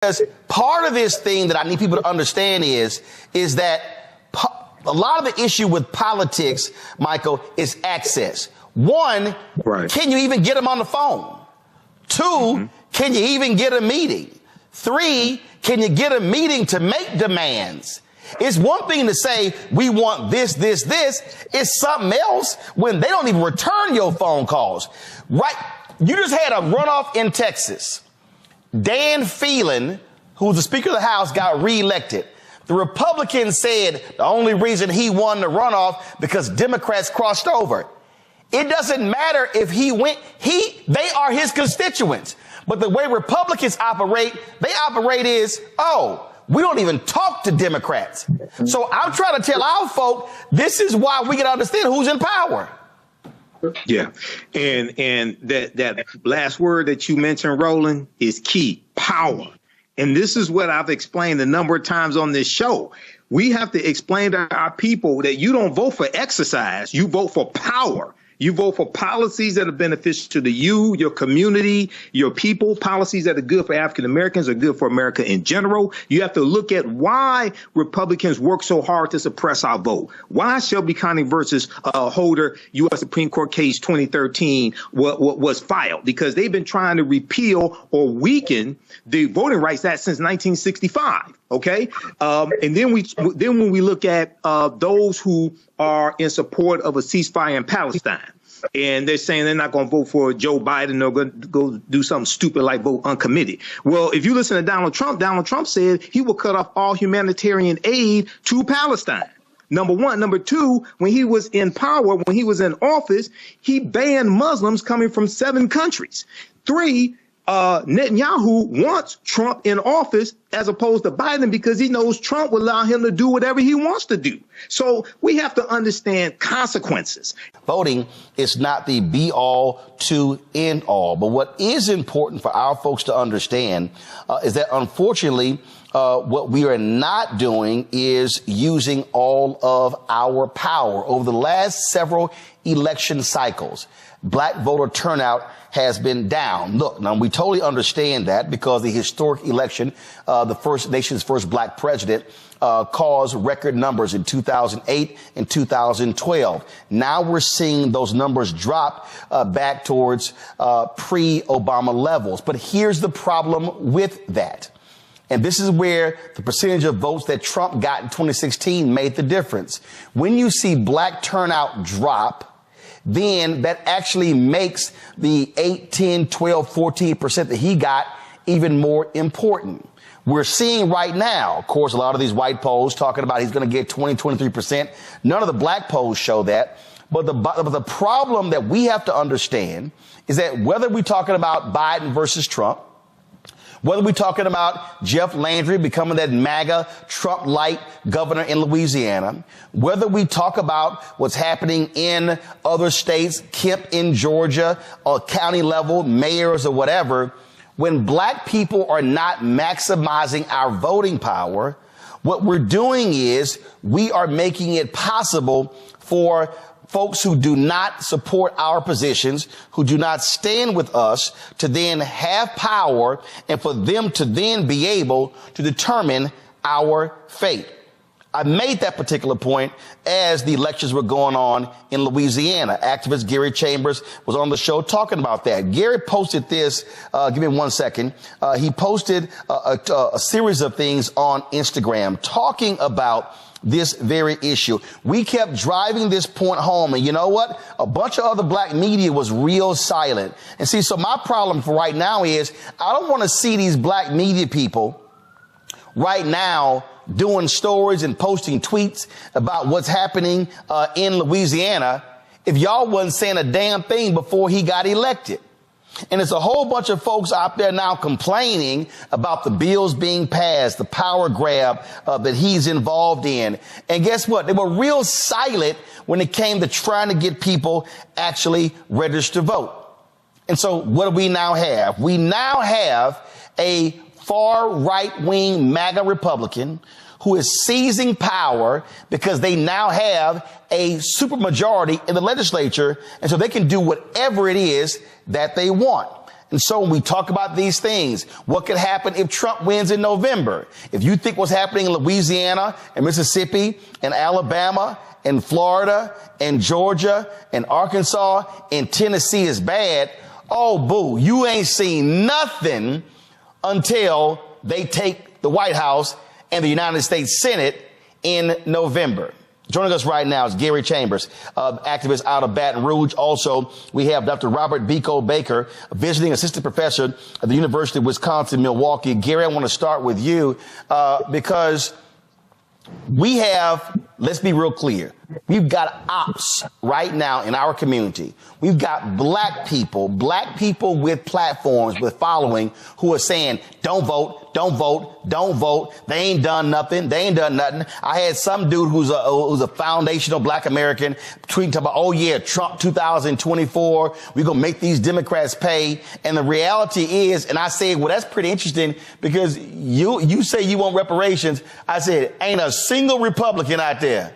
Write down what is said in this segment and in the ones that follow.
Because part of this thing that I need people to understand is that a lot of the issue with politics, Michael, is access. One, can you even get them on the phone? Two, can you even get a meeting? Three, can you get a meeting to make demands? It's one thing to say, we want this, this, this. It's something else when they don't even return your phone calls. Right? You just had a runoff in Texas. Dan Phelan, who's the Speaker of the House, got reelected. The Republicans said the only reason he won the runoff because Democrats crossed over. It doesn't matter if he went, they are his constituents. But the way Republicans operate, they operate is, we don't even talk to Democrats. So I'm trying to tell our folk, this is why we can understand who's in power. Yeah. And that last word that you mentioned, Roland, is key: power. And this is what I've explained a number of times on this show. We have to explain to our people that you don't vote for exercise, you vote for power. You vote for policies that are beneficial to you, your community, your people, policies that are good for African Americans, are good for America in general. You have to look at why Republicans work so hard to suppress our vote. Why Shelby County versus Holder U.S. Supreme Court case 2013 was filed? Because they've been trying to repeal or weaken the Voting Rights Act since 1965. OK, and then when we look at those who are in support of a ceasefire in Palestine, and they're saying they're not going to vote for Joe Biden, they're going to go do something stupid like vote uncommitted. Well, if you listen to Donald Trump said he will cut off all humanitarian aid to Palestine. Number one. Number two, when he was in power, when he was in office, he banned Muslims coming from 7 countries. 3, Netanyahu wants Trump in office as opposed to Biden because he knows Trump will allow him to do whatever he wants to do. So we have to understand consequences. Voting is not the be all to end all. But what is important for our folks to understand is that, unfortunately, what we are not doing is using all of our power. Over the last several election cycles, black voter turnout has been down. Look, now we totally understand that because the historic election, the nation's first black president, caused record numbers in 2008 and 2012. Now we're seeing those numbers drop back towards pre-Obama levels. But here's the problem with that. And this is where the percentage of votes that Trump got in 2016 made the difference. When you see black turnout drop, then that actually makes the 8, 10, 12, 14% that he got even more important. We're seeing right now, of course, a lot of these white polls talking about he's going to get 20, 23%. None of the black polls show that. But the problem that we have to understand is that whether we're talking about Biden versus Trump, whether we're talking about Jeff Landry becoming that MAGA Trump-like governor in Louisiana, whether we talk about what's happening in other states, Kemp in Georgia, or county level, mayors or whatever, when black people are not maximizing our voting power, what we're doing is we are making it possible for folks who do not support our positions, who do not stand with us, to then have power and for them to then be able to determine our fate. I made that particular point as the elections were going on in Louisiana. Activist Gary Chambers was on the show talking about that. Gary posted this, give me 1 second. He posted a series of things on Instagram talking about this very issue. We kept driving this point home, and you know what? A bunch of other black media was real silent. And see, so my problem for right now is I don't want to see these black media people right now doing stories and posting tweets about what's happening in Louisiana if y'all wasn't saying a damn thing before he got elected. And it's a whole bunch of folks out there now complaining about the bills being passed, the power grab that he's involved in. And guess what? They were real silent when it came to trying to get people actually registered to vote. And so what do we now have? We now have a far right-wing MAGA Republican who is seizing power because they now have a supermajority in the legislature, and so they can do whatever it is that they want. And so when we talk about these things, what could happen if Trump wins in November? If you think what's happening in Louisiana and Mississippi and Alabama and Florida and Georgia and Arkansas and Tennessee is bad, oh, boo, you ain't seen nothing until they take the White House and the United States Senate in November. Joining us right now is Gary Chambers, activist out of Baton Rouge. Also, we have Dr. Robert Biko Baker, visiting assistant professor at the University of Wisconsin, Milwaukee. Gary, I want to start with you because we have, let's be real clear, we've got ops right now in our community. We've got black people with platforms, with following, who are saying, don't vote, don't vote, don't vote. They ain't done nothing. They ain't done nothing. I had some dude who's a foundational black American tweeting about, oh yeah, Trump 2024, we're going to make these Democrats pay. And the reality is, and I said, well, that's pretty interesting because you say you want reparations. I said, ain't a single Republican out there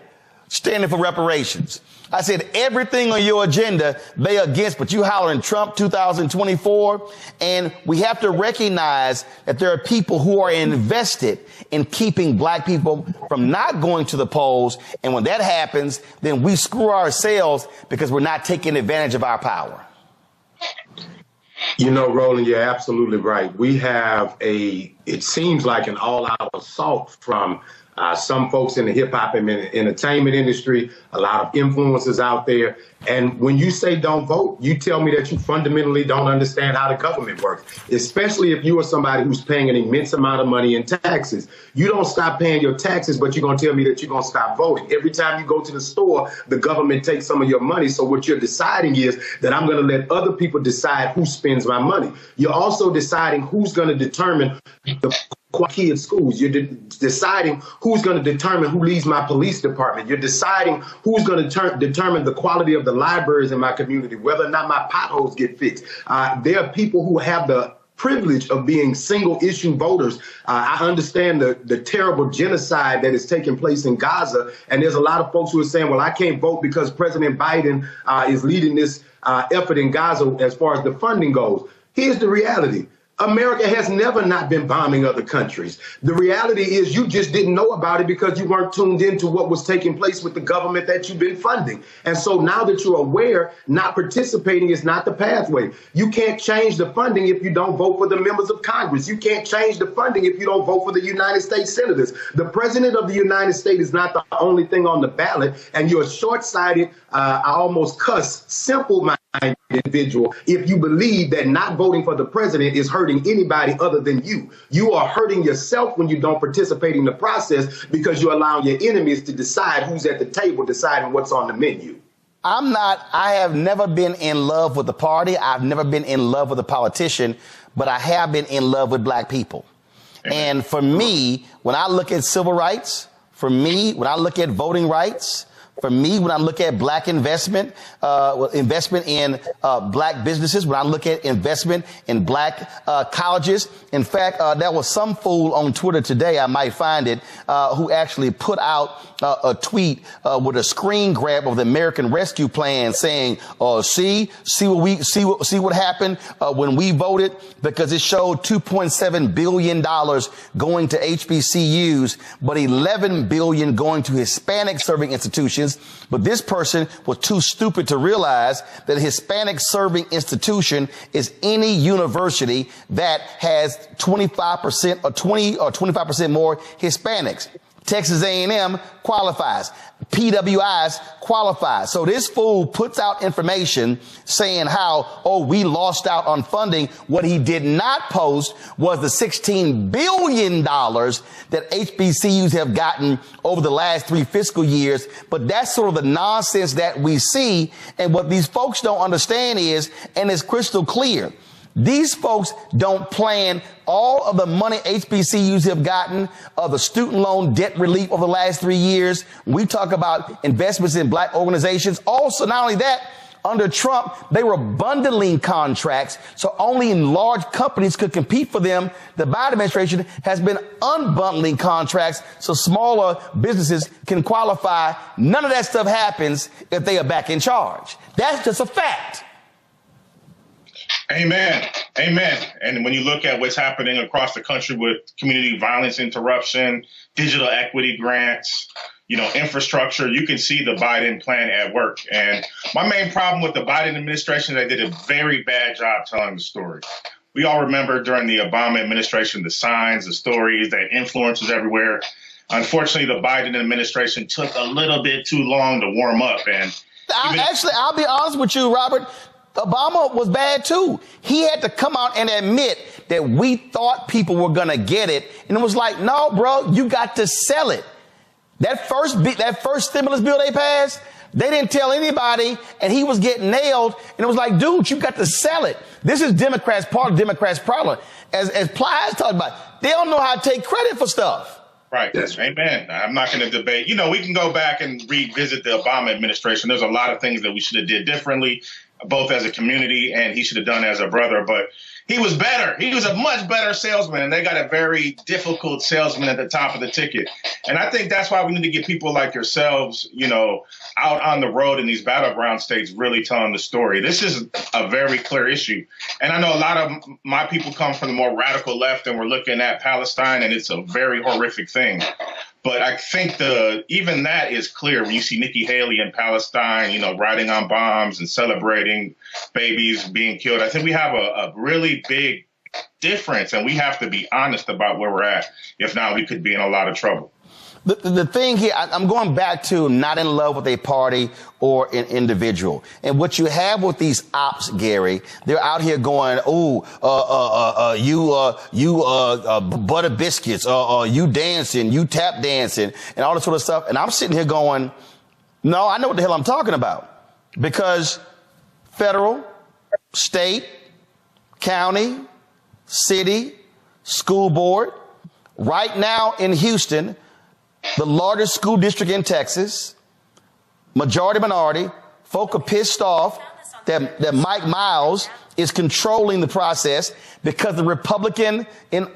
standing for reparations. I said, everything on your agenda, they against, but you hollering Trump 2024. And we have to recognize that there are people who are invested in keeping black people from not going to the polls. And when that happens, then we screw ourselves because we're not taking advantage of our power. You know, Roland, you're absolutely right. We have it seems like an all-out assault from some folks in the hip hop and entertainment industry, a lot of influencers out there. And when you say don't vote, you tell me that you fundamentally don't understand how the government works, especially if you are somebody who's paying an immense amount of money in taxes. You don't stop paying your taxes, but you're going to tell me that you're going to stop voting. Every time you go to the store, the government takes some of your money. So what you're deciding is that I'm going to let other people decide who spends my money. You're also deciding who's going to determine the quality of schools. You're deciding who's going to determine who leads my police department. You're deciding who's going to determine the quality of the libraries in my community, whether or not my potholes get fixed. There are people who have the privilege of being single issue voters. I understand the terrible genocide that is taking place in Gaza. And there's a lot of folks who are saying, well, I can't vote because President Biden is leading this effort in Gaza as far as the funding goes. Here's the reality. America has never not been bombing other countries. The reality is you just didn't know about it because you weren't tuned into what was taking place with the government that you've been funding. And so now that you're aware, not participating is not the pathway. You can't change the funding if you don't vote for the members of Congress. You can't change the funding if you don't vote for the United States senators. The president of the United States is not the only thing on the ballot. And you're short-sighted, I almost cuss, simple-minded individual if you believe that not voting for the president is hurting anybody other than you. You are hurting yourself when you don't participate in the process because you're allowing your enemies to decide who's at the table, deciding what's on the menu. I have never been in love with the party. I've never been in love with a politician, but I have been in love with black people. And for me, when I look at civil rights, for me, when I look at voting rights, for me, when I look at black investment in black businesses, when I look at investment in black colleges, in fact, there was some fool on Twitter today, I might find it, who actually put out a tweet with a screen grab of the American Rescue Plan saying, see what happened when we voted, because it showed $2.7 billion going to HBCUs, but $11 billion going to Hispanic serving institutions. But this person was too stupid to realize that a Hispanic serving institution is any university that has 25% or 20 or 25% more Hispanics. Texas A&M qualifies. PWIs qualify. So this fool puts out information saying how, oh, we lost out on funding. What he did not post was the $16 billion that HBCUs have gotten over the last 3 fiscal years. But that's sort of the nonsense that we see. And what these folks don't understand is, and it's crystal clear, these folks don't plan all of the money HBCUs have gotten, the student loan debt relief over the last 3 years. We talk about investments in black organizations. Also, not only that, under Trump, they were bundling contracts, so only large companies could compete for them. The Biden administration has been unbundling contracts so smaller businesses can qualify. None of that stuff happens if they are back in charge. That's just a fact. Amen. Amen. And when you look at what's happening across the country with community violence interruption, digital equity grants, infrastructure, you can see the Biden plan at work. And my main problem with the Biden administration is they did a very bad job telling the story. We all remember during the Obama administration, the signs, the stories, that influencers everywhere. Unfortunately, the Biden administration took a little bit too long to warm up. And I'll be honest with you, Robert. Obama was bad too. He had to come out and admit that we thought people were going to get it. And it was like, no, bro, you got to sell it. That first stimulus bill they passed, they didn't tell anybody, and he was getting nailed. And it was like, dude, you got to sell it. This is Democrats' part of Democrats' problem. As Plies talked about, they don't know how to take credit for stuff. Right. That's amen. I'm not going to debate. We can go back and revisit the Obama administration. There's a lot of things that we should have did differently, both as a community and he should have done as a brother. But he was better. He was a much better salesman. And they got a very difficult salesman at the top of the ticket. And I think that's why we need to get people like yourselves, out on the road in these battleground states really telling the story. This is a very clear issue. And I know a lot of my people come from the more radical left and we're looking at Palestine, and it's a very horrific thing. But I think even that is clear when you see Nikki Haley in Palestine, riding on bombs and celebrating babies being killed. I think we have a really big difference, and we have to be honest about where we're at. If not, we could be in a lot of trouble. The thing here, I'm going back to not in love with a party or an individual. And what you have with these ops, Gary, they're out here going, butter biscuits, you dancing, you tap dancing, and all this sort of stuff. And I'm sitting here going, no, I know what the hell I'm talking about. Because federal, state, county, city, school board, right now in Houston, the largest school district in Texas, majority minority, folk are pissed off that Mike Miles is controlling the process because the Republicans in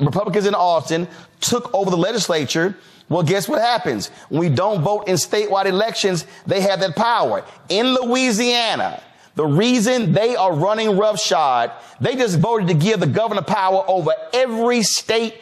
Austin took over the legislature. Well, guess what happens? When we don't vote in statewide elections, they have that power. In Louisiana, the reason they are running roughshod, they just voted to give the governor power over every state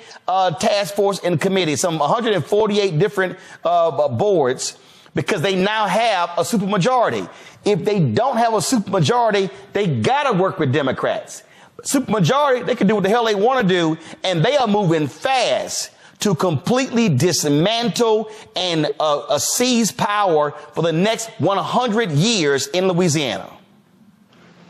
task force and committee, some 148 different boards, because they now have a supermajority. If they don't have a supermajority, they got to work with Democrats. Supermajority, they can do what the hell they want to do, and they are moving fast to completely dismantle and seize power for the next 100 years in Louisiana.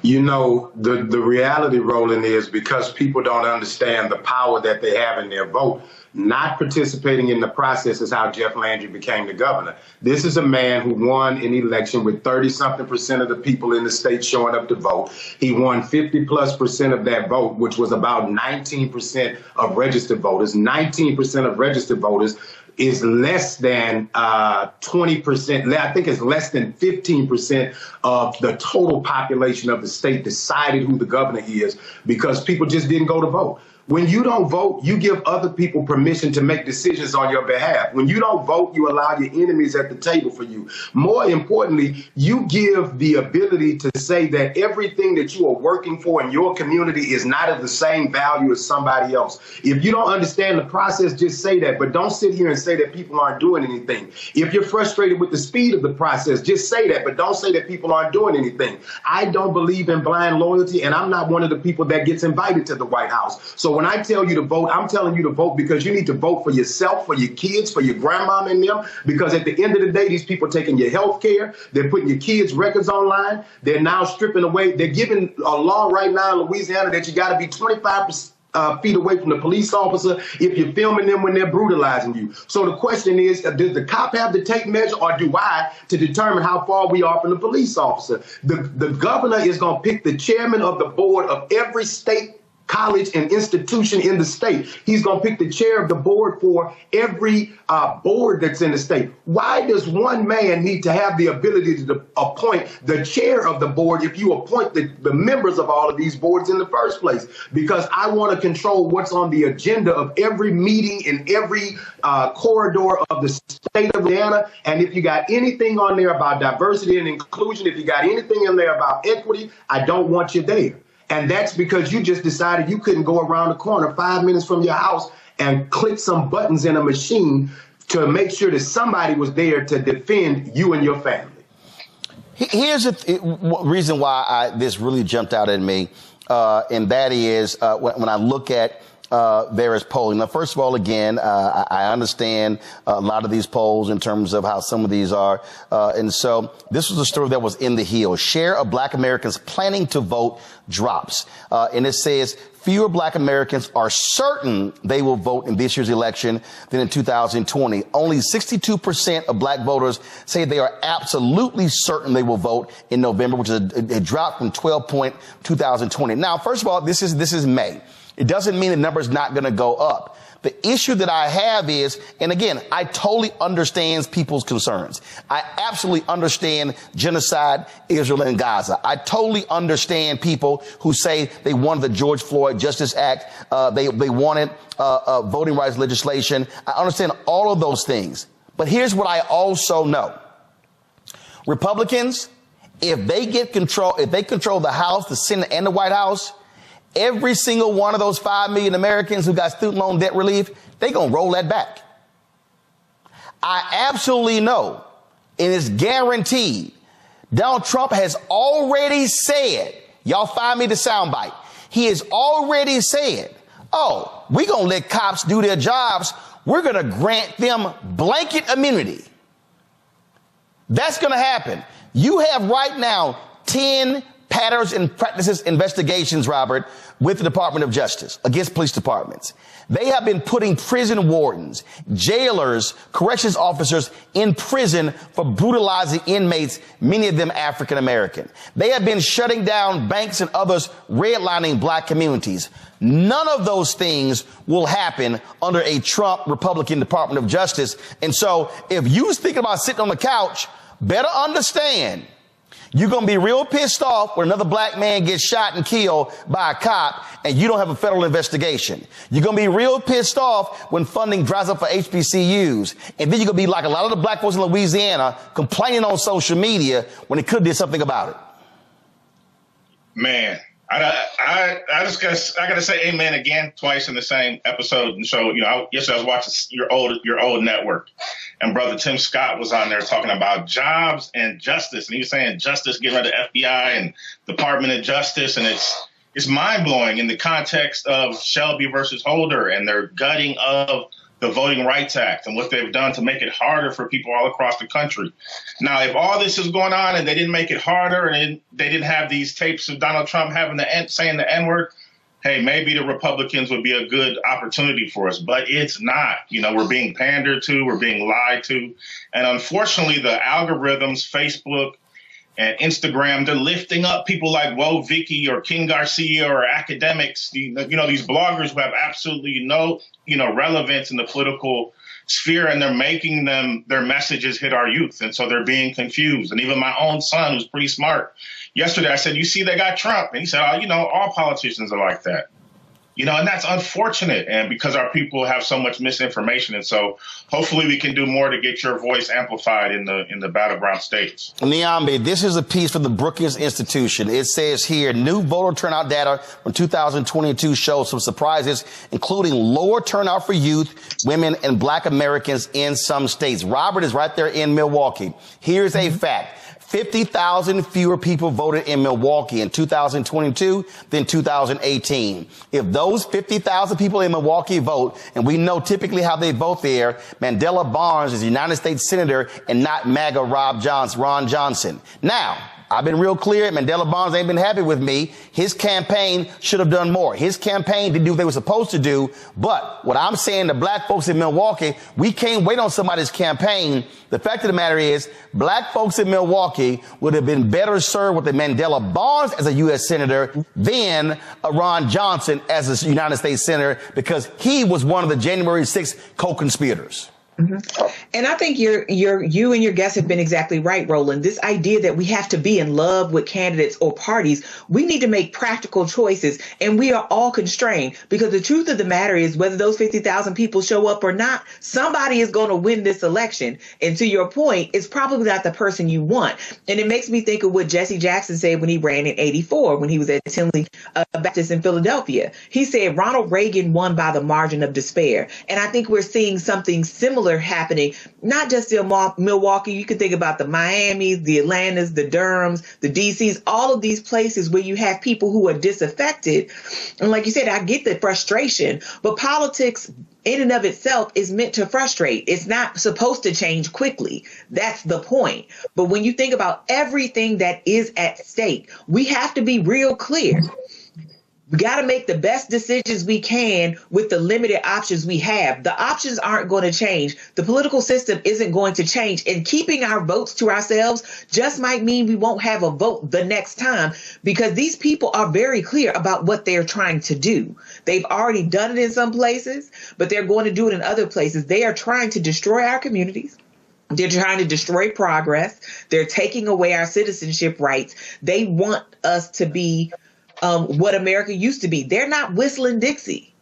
The reality, Roland, is because people don't understand the power that they have in their vote, not participating in the process is how Jeff Landry became the governor. This is a man who won an election with 30-something% of the people in the state showing up to vote. He won 50+% of that vote, which was about 19% of registered voters. 19% of registered voters is less than 20%. I think it's less than 15% of the total population of the state decided who the governor is because people just didn't go to vote. When you don't vote, you give other people permission to make decisions on your behalf. When you don't vote, you allow your enemies at the table for you. More importantly, you give the ability to say that everything that you are working for in your community is not of the same value as somebody else. If you don't understand the process, just say that. But don't sit here and say that people aren't doing anything. If you're frustrated with the speed of the process, just say that. But don't say that people aren't doing anything. I don't believe in blind loyalty, and I'm not one of the people that gets invited to the White House. So when I tell you to vote, I'm telling you to vote because you need to vote for yourself, for your kids, for your grandmama and them, because at the end of the day, these people are taking your health care. They're putting your kids' records online. They're now stripping away. They're giving a law right now in Louisiana that you got to be 25 feet away from the police officer if you're filming them when they're brutalizing you. So the question is, does the cop have to take measure, or do I, to determine how far we are from the police officer? The governor is going to pick the chairman of the board of every state college and institution in the state. He's going to pick the chair of the board for every board that's in the state. Why does one man need to have the ability to appoint the chair of the board if you appoint the members of all of these boards in the first place? Because I want to control what's on the agenda of every meeting in every corridor of the state of Louisiana. And if you got anything on there about diversity and inclusion, if you got anything in there about equity, I don't want you there. And that's because you just decided you couldn't go around the corner 5 minutes from your house and click some buttons in a machine to make sure that somebody was there to defend you and your family. Here's the reason why this really jumped out at me, and that is when I look at various polling. Now, first of all, again, I understand a lot of these polls in terms of how some of these are. And so this was a story that was in the Hill. Share of Black Americans planning to vote drops. And it says fewer Black Americans are certain they will vote in this year's election than in 2020. Only 62% of Black voters say they are absolutely certain they will vote in November, which is a drop from 2020. Now, first of all, this is May. It doesn't mean the number's not going to go up. The issue that I have is, and again, I totally understand people's concerns. I absolutely understand genocide, Israel and Gaza. I totally understand people who say they wanted the George Floyd Justice Act. They wanted voting rights legislation. I understand all of those things. But here's what I also know. Republicans, if they control the House, the Senate, and the White House, every single one of those 5 million Americans who got student loan debt relief, they're going to roll that back. I absolutely know, and it's guaranteed, Donald Trump has already said, y'all find me the soundbite, he has already said, oh, we're going to let cops do their jobs. We're going to grant them blanket immunity. That's going to happen. You have right now 10 patterns and practices investigations, Robert, with the Department of Justice against police departments. They have been putting prison wardens, jailers, corrections officers in prison for brutalizing inmates, many of them African American. They have been shutting down banks and others, redlining Black communities. None of those things will happen under a Trump Republican Department of Justice. And so if you was thinking about sitting on the couch, better understand you're going to be real pissed off when another Black man gets shot and killed by a cop and you don't have a federal investigation. You're going to be real pissed off when funding dries up for HBCUs. And then you're going to be like a lot of the Black folks in Louisiana complaining on social media when they could have did something about it. Man, I gotta say amen again twice in the same episode. And so, yesterday I was watching your old network, and Brother Tim Scott was on there talking about jobs and justice, and he was saying justice, getting rid of the FBI and Department of Justice, and it's mind blowing in the context of Shelby versus Holder and their gutting of the Voting Rights Act and what they've done to make it harder for people all across the country. Now, if all this is going on and they didn't make it harder and they didn't have these tapes of Donald Trump saying the N-word, hey, maybe the Republicans would be a good opportunity for us. But it's not. We're being pandered to, we're being lied to. And unfortunately, the algorithms, Facebook and Instagram, they're lifting up people like Woe Vicky or King Garcia or academics, these bloggers who have absolutely no, relevance in the political sphere, and they're making their messages hit our youth. And so they're being confused. And even my own son, who's pretty smart, yesterday I said, you see, they got Trump. And he said, all politicians are like that. And that's unfortunate, and because our people have so much misinformation. And so hopefully we can do more to get your voice amplified in the battleground states. Niambe, this is a piece from the Brookings Institution. It says here, new voter turnout data from 2022 shows some surprises, including lower turnout for youth, women, and Black Americans in some states. Robert is right there in Milwaukee. Here's a fact. 50,000 fewer people voted in Milwaukee in 2022 than 2018. If those 50,000 people in Milwaukee vote, and we know typically how they vote there, Mandela Barnes is a United States Senator and not MAGA Ron Johnson. Now, I've been real clear. Mandela Barnes ain't been happy with me. His campaign should have done more. His campaign didn't do what they were supposed to do. But what I'm saying to Black folks in Milwaukee, we can't wait on somebody's campaign. The fact of the matter is, Black folks in Milwaukee would have been better served with a Mandela Barnes as a U.S. Senator than a Ron Johnson as a United States Senator, because he was one of the January 6th co-conspirators. Mm-hmm. And I think you and your guests have been exactly right, Roland. This idea that we have to be in love with candidates or parties, we need to make practical choices, and we are all constrained because the truth of the matter is whether those 50,000 people show up or not, somebody is going to win this election. And to your point, it's probably not the person you want. And it makes me think of what Jesse Jackson said when he ran in '84, when he was at Tinley Baptist in Philadelphia. He said Ronald Reagan won by the margin of despair. And I think we're seeing something similar happening, not just in Milwaukee. You can think about the Miamis, the Atlantas, the Durhams, the DCs, all of these places where you have people who are disaffected. And like you said, I get the frustration, but politics in and of itself is meant to frustrate. It's not supposed to change quickly. That's the point. But when you think about everything that is at stake, we have to be real clear. We got to make the best decisions we can with the limited options we have. The options aren't going to change. The political system isn't going to change. And keeping our votes to ourselves just might mean we won't have a vote the next time, because these people are very clear about what they're trying to do. They've already done it in some places, but they're going to do it in other places. They are trying to destroy our communities. They're trying to destroy progress. They're taking away our citizenship rights. They want us to be what America used to be. They're not whistling Dixie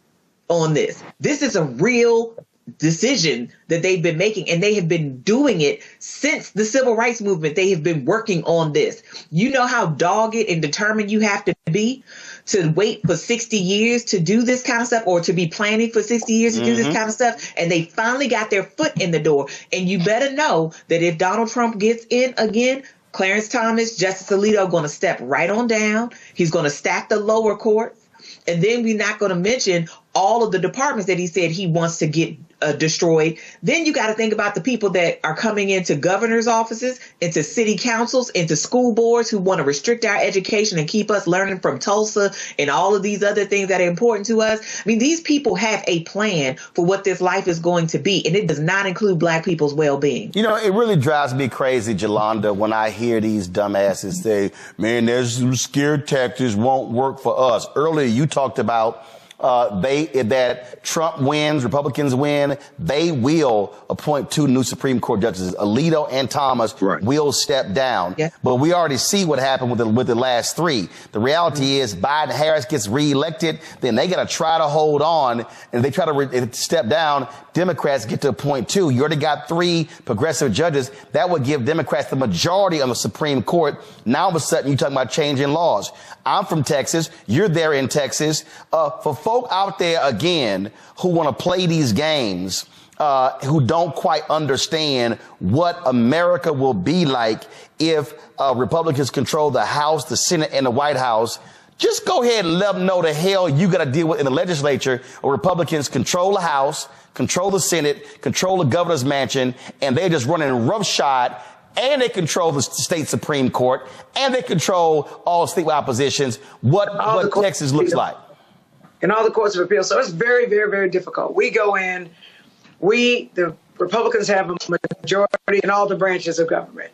on this. This is a real decision that they've been making, and they have been doing it since the civil rights movement. They have been working on this. You know how dogged and determined you have to be to wait for 60 years to do this kind of stuff, or to be planning for 60 years to do this kind of stuff. And they finally got their foot in the door. And you better know that if Donald Trump gets in again, Clarence Thomas, Justice Alito are going to step right on down. He's going to stack the lower courts. And then we're not going to mention all of the departments that he said he wants to get destroyed. Then you got to think about the people that are coming into governor's offices, into city councils, into school boards who want to restrict our education and keep us learning from Tulsa and all of these other things that are important to us. I mean, these people have a plan for what this life is going to be, and it does not include Black people's well-being. You know, it really drives me crazy, Jolanda, when I hear these dumbasses say, man, there's some scared tactics won't work for us. Earlier, you talked about that Trump wins, Republicans win, they will appoint 2 new Supreme Court justices. Alito and Thomas will step down. Yeah. But we already see what happened with the last 3. The reality is Biden-Harris gets reelected, then they got to try to hold on, and they try to step down. Democrats get to appoint 2. You already got 3 progressive judges. That would give Democrats the majority on the Supreme Court. Now all of a sudden you're talking about changing laws. I'm from Texas. You're there in Texas. For folk out there, again, who want to play these games, who don't quite understand what America will be like if Republicans control the House, the Senate, and the White House, just go ahead and let them know the hell you got to deal with in the legislature, where Republicans control the House, control the Senate, control the governor's mansion, and they're just running roughshod. And they control the state Supreme Court, and they control all statewide oppositions. What Texas looks like. And all the courts of appeal. So it's very, very, very difficult. We go in, the Republicans have a majority in all the branches of government.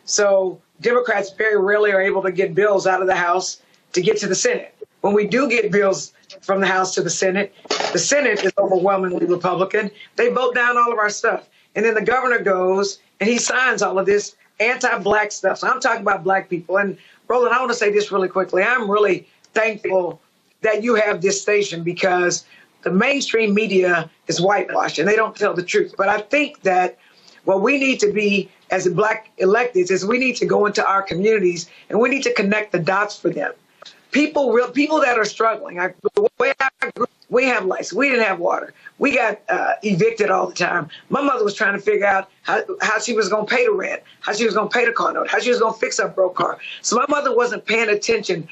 So Democrats very rarely are able to get bills out of the House to get to the Senate. When we do get bills from the House to the Senate is overwhelmingly Republican. They vote down all of our stuff. And then the governor goes and he signs all of this anti-Black stuff. So I'm talking about Black people. And Roland, I want to say this really quickly. I'm really thankful that you have this station, because the mainstream media is whitewashed and they don't tell the truth. But I think that what we need to be as Black electeds is we need to go into our communities and we need to connect the dots for them. People that are struggling. We have lights. We didn't have water. We got evicted all the time. My mother was trying to figure out how she was going to pay the rent, how she was going to pay the car note, how she was going to fix her broke car. So my mother wasn't paying attention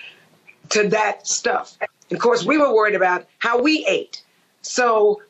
to that stuff. And of course, we were worried about how we ate. So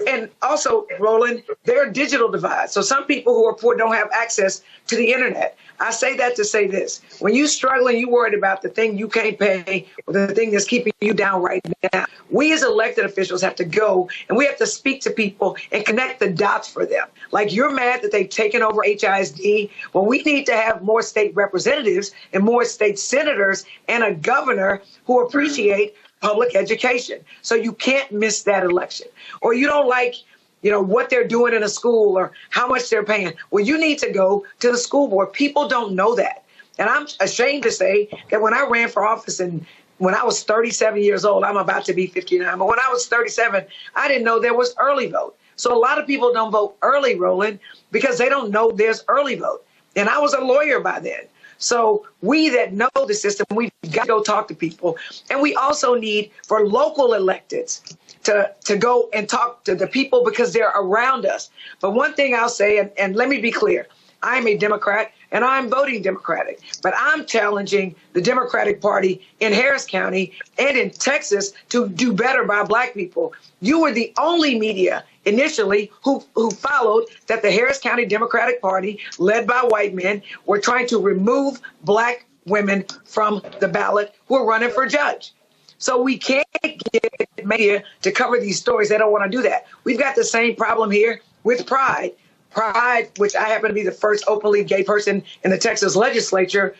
and also, Roland, there are digital divides. So some people who are poor don't have access to the internet. I say that to say this. When you're struggling, you're worried about the thing you can't pay or the thing that's keeping you down right now. We as elected officials have to go and we have to speak to people and connect the dots for them. Like, you're mad that they've taken over HISD. Well, we need to have more state representatives and more state senators and a governor who appreciate public education. So you can't miss that election. Or you don't like what they're doing in a school or how much they're paying. Well, you need to go to the school board. People don't know that. And I'm ashamed to say that when I ran for office and when I was 37 years old, I'm about to be 59, but when I was 37, I didn't know there was early vote. So a lot of people don't vote early, Roland, because they don't know there's early vote. And I was a lawyer by then. So we that know the system, we've got to go talk to people. And we also need for local electeds to go and talk to the people because they're around us. But one thing I'll say, and let me be clear, I'm a Democrat and I'm voting Democratic, but I'm challenging the Democratic Party in Harris County and in Texas to do better by Black people. You were the only media initially who followed that the Harris County Democratic Party, led by white men, were trying to remove Black women from the ballot who are running for judge. So we can't get media to cover these stories. They don't want to do that. We've got the same problem here with Pride. Pride, which I happen to be the first openly gay person in the Texas legislature,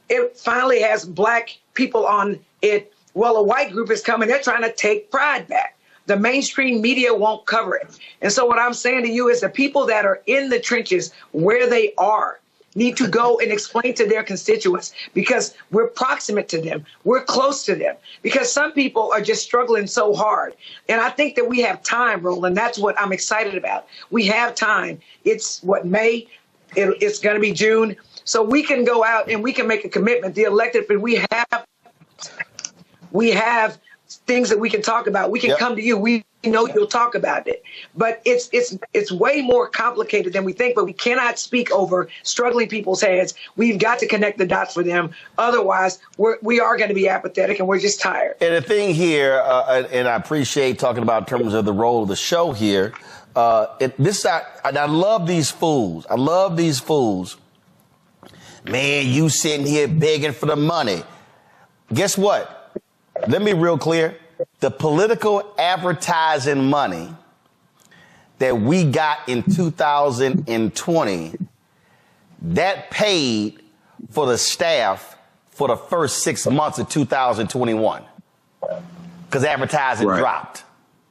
it finally has Black people on it. Well, a white group is coming. They're trying to take Pride back. The mainstream media won't cover it. And so what I'm saying to you is the people that are in the trenches where they are need to go and explain to their constituents because we're proximate to them. We're close to them because some people are just struggling so hard. And I think that we have time, Roland. That's what I'm excited about. We have time. It's May. It's going to be June. So we can go out and we can make a commitment. The elected, but we have things that we can talk about. We can come to you. We know you'll talk about it. But it's way more complicated than we think, but we cannot speak over struggling people's heads. We've got to connect the dots for them. Otherwise, we are going to be apathetic and we're just tired. And the thing here, and I appreciate talking about in terms of the role of the show here, I love these fools. I love these fools. Man, you sitting here begging for the money. Guess what? Let me be real clear. The political advertising money that we got in 2020, that paid for the staff for the first 6 months of 2021 because advertising dropped.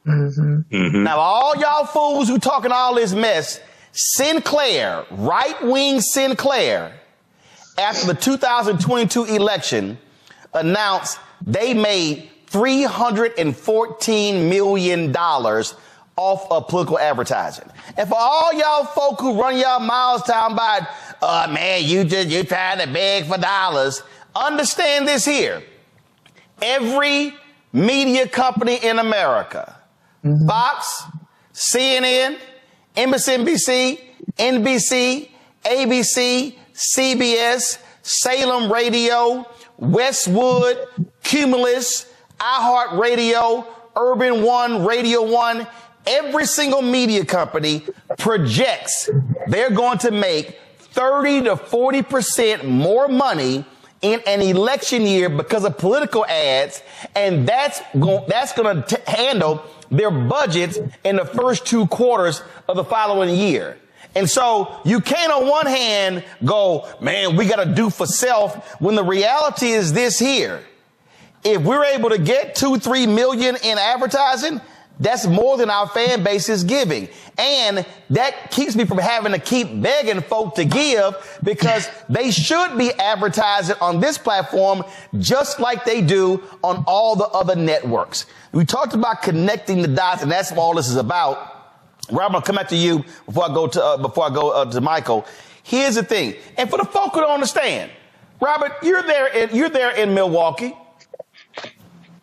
Mm-hmm. Mm-hmm. Now, all y'all fools who talking all this mess, Sinclair, right-wing Sinclair, after the 2022 election, announced they made $314 million off of political advertising. And for all y'all folk who run y'all miles talking about, man, you trying to beg for dollars, understand this here. Every media company in America, Fox, CNN, MSNBC, NBC, ABC, CBS, Salem Radio, Westwood, Cumulus, iHeartRadio, Urban One, Radio One, every single media company projects they're going to make 30 to 40% more money in an election year because of political ads, and that's going to handle their budgets in the first 2 quarters of the following year. And so you can't on one hand go, man, we got to do for self, when the reality is this here. If we're able to get 2-3 million in advertising, that's more than our fan base is giving. And that keeps me from having to keep begging folk to give because they should be advertising on this platform just like they do on all the other networks. We talked about connecting the dots, and that's what all this is about. Robert, I'm gonna come back to you before I go to Michael. Here's the thing, and for the folk who don't understand, Robert, you're there in Milwaukee.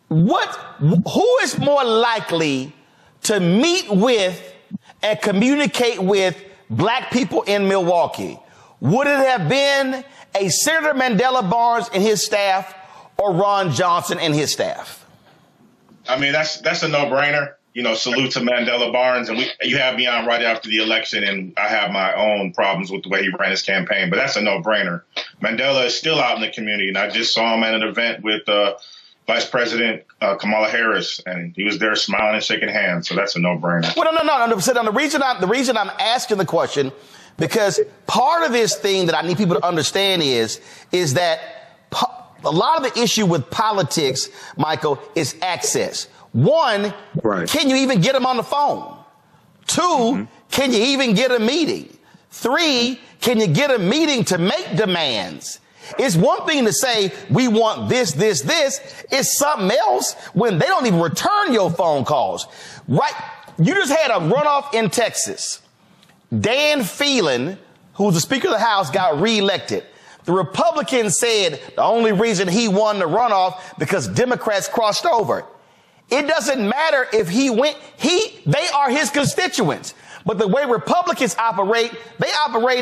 Who is more likely to meet with and communicate with Black people in Milwaukee? Would it have been a Senator Mandela Barnes and his staff, or Ron Johnson and his staff? I mean, that's a no-brainer. You know, salute to Mandela Barnes. And you had me on right after the election, and I have my own problems with the way he ran his campaign, but that's a no-brainer. Mandela is still out in the community, and I just saw him at an event with Vice President Kamala Harris, and he was there smiling and shaking hands. So that's a no-brainer. Well, no. The reason I'm asking the question, because part of this thing that I need people to understand is that a lot of the issue with politics, Michael, is access. One, Can you even get them on the phone? 2, can you even get a meeting? 3, can you get a meeting to make demands? It's one thing to say, we want this, this, this. It's something else when they don't even return your phone calls. Right? You just had a runoff in Texas. Dan Phelan, who's the Speaker of the House, got reelected. The Republicans said the only reason he won the runoff because Democrats crossed over. It doesn't matter if he went, they are his constituents. But the way Republicans operate,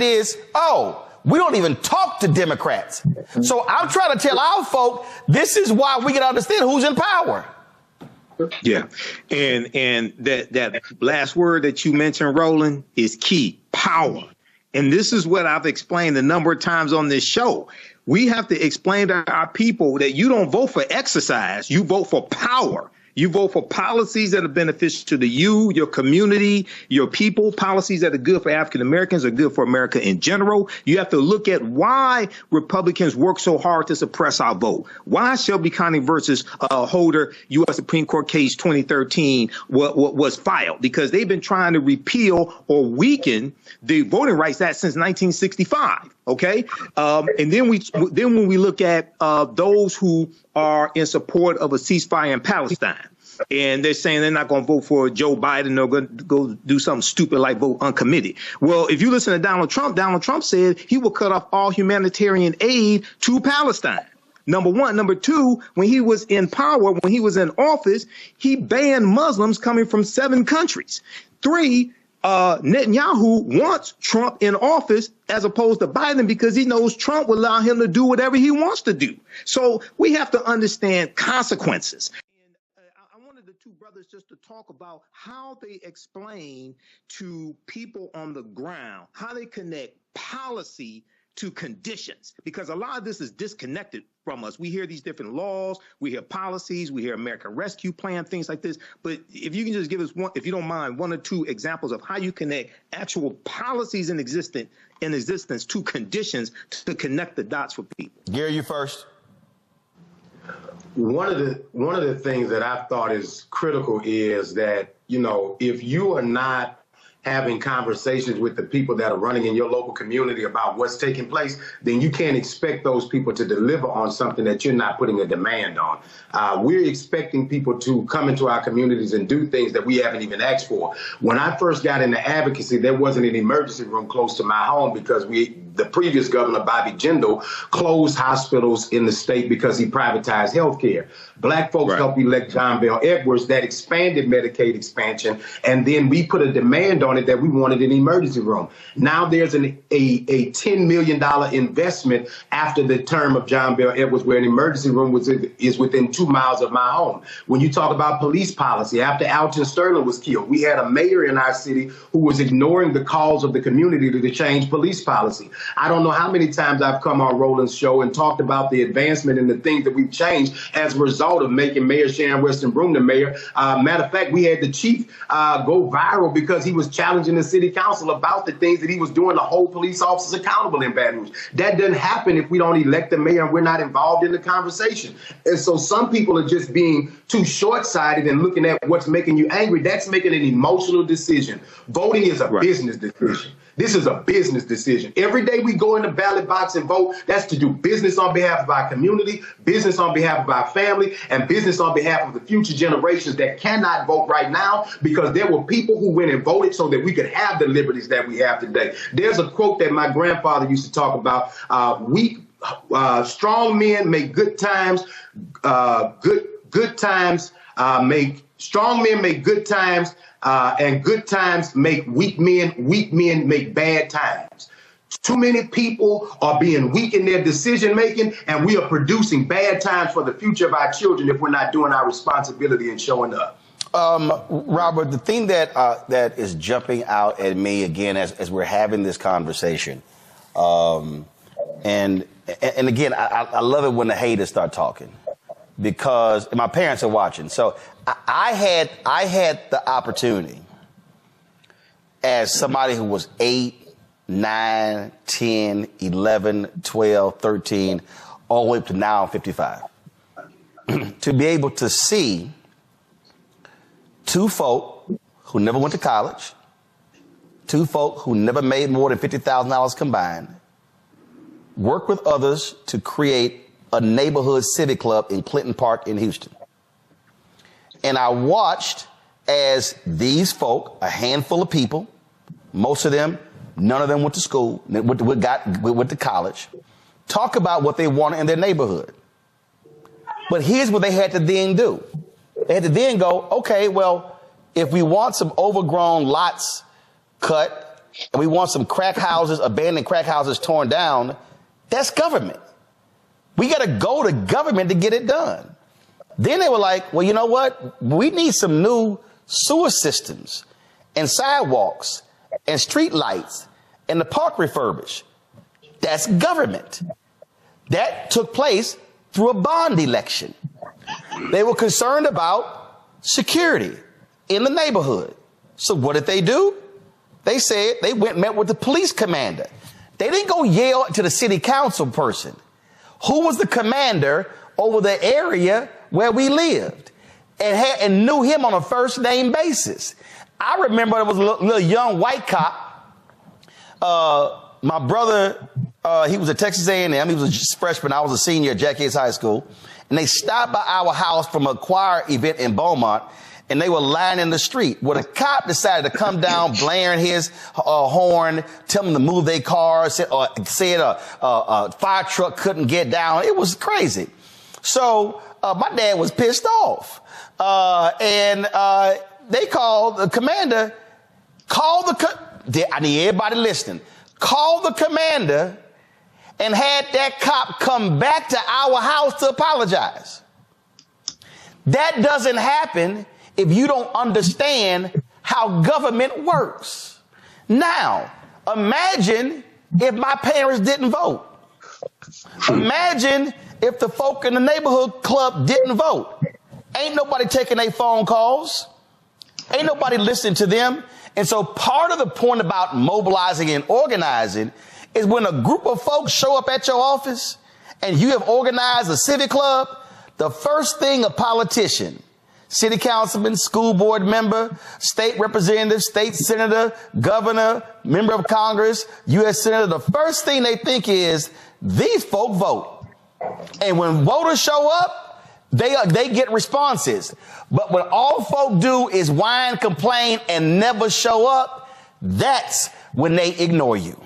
is, oh, we don't even talk to Democrats. So I'm trying to tell our folk, this is why we can understand who's in power. Yeah. And that last word that you mentioned, Roland, is key: power. And this is what I've explained a number of times on this show. We have to explain to our people that you don't vote for exercise, you vote for power. You vote for policies that are beneficial to you, your community, your people, policies that are good for African Americans, are good for America in general. You have to look at why Republicans work so hard to suppress our vote. Why Shelby County versus Holder U.S. Supreme Court case 2013 was filed? Because they've been trying to repeal or weaken the voting rights act since 1965. OK, and then when we look at those who are in support of a ceasefire in Palestine, and they're saying they're not going to vote for Joe Biden, they're going to go do something stupid like vote uncommitted. Well, if you listen to Donald Trump said he will cut off all humanitarian aid to Palestine. Number one. Number two, when he was in power, when he was in office, he banned Muslims coming from 7 countries. 3, Netanyahu wants Trump in office as opposed to Biden because he knows Trump will allow him to do whatever he wants to do. So we have to understand consequences. And I wanted the 2 brothers just to talk about how they explain to people on the ground, how they connect policy to conditions, because a lot of this is disconnected from us. We hear these different laws, we hear policies, we hear American Rescue Plan, things like this. But if you can just give us one, if you don't mind, 1 or 2 examples of how you connect actual policies in existence to conditions to connect the dots for people. Gary, you first. One of the things that I've thought is critical is that, if you are not having conversations with the people that are running in your local community about what's taking place, then you can't expect those people to deliver on something that you're not putting a demand on. We're expecting people to come into our communities and do things that we haven't even asked for. When I first got into advocacy, there wasn't an emergency room close to my home because the previous governor, Bobby Jindal, closed hospitals in the state because he privatized health care. Black folks helped elect John Bell Edwards that expanded Medicaid expansion, and then we put a demand on it that we wanted an emergency room. Now there's a $10 million investment after the term of John Bell Edwards where an emergency room is within 2 miles of my home. When you talk about police policy, after Alton Sterling was killed, we had a mayor in our city who was ignoring the calls of the community to change police policy. I don't know how many times I've come on Roland's show and talked about the advancement and the things that we've changed as a result of making Mayor Sharon Weston Broome the mayor. Matter of fact, we had the chief go viral because he was challenging the city council about the things that he was doing to hold police officers accountable in Baton Rouge. That doesn't happen if we don't elect the mayor and we're not involved in the conversation. And so some people are just being too short-sighted and looking at what's making you angry. That's making an emotional decision. Voting is a business decision. This is a business decision. Every day we go in the ballot box and vote, that's to do business on behalf of our community, business on behalf of our family, and business on behalf of the future generations that cannot vote right now because there were people who went and voted so that we could have the liberties that we have today. There's a quote that my grandfather used to talk about, strong men make good times, strong men make good times, and good times make weak men make bad times. Too many people are being weak in their decision making, and we are producing bad times for the future of our children if we're not doing our responsibility and showing up. Robert, the thing that is jumping out at me again as we're having this conversation, and again, I love it when the haters start talking. Because my parents are watching. So I had the opportunity as somebody who was 8, 9, 10, 11, 12, 13, all the way up to now I'm 55, to be able to see 2 folk who never went to college, two folk who never made more than $50,000 combined, worked with others to create a neighborhood civic club in Clinton Park in Houston. And I watched as these folk, a handful of people, most of them, none of them went to school, went to college, talk about what they wanted in their neighborhood. But here's what they had to then do. They had to then go, okay, well, if we want some overgrown lots cut, and we want some crack houses, abandoned crack houses torn down, that's government. We got to go to government to get it done. Then they were like, well, you know what? We need some new sewer systems and sidewalks and street lights and the park refurbished. That's government. That took place through a bond election. They were concerned about security in the neighborhood. So what did they do? They said they went and met with the police commander. They didn't go yell to the city council person. Who was the commander over the area where we lived and knew him on a first name basis? I remember there was a little young white cop. My brother, he was at Texas A&M. He was a freshman. I was a senior at Jack Yates High School. And they stopped by our house from a choir event in Beaumont, and they were lying in the street. Well, the cop decided to come down, blaring his horn, tell them to move their car, said a fire truck couldn't get down. It was crazy. So my dad was pissed off. And they called the commander, I need everybody listening, called the commander and had that cop come back to our house to apologize. That doesn't happen if you don't understand how government works. Now, imagine if my parents didn't vote. Imagine if the folk in the neighborhood club didn't vote. Ain't nobody taking their phone calls. Ain't nobody listening to them. And so part of the point about mobilizing and organizing is when a group of folks show up at your office and you have organized a civic club, the first thing a politician, city councilman, school board member, state representative, state senator, governor, member of Congress, U.S. senator, the first thing they think is these folk vote. And when voters show up, they get responses. But when all folk do is whine, complain, and never show up, that's when they ignore you.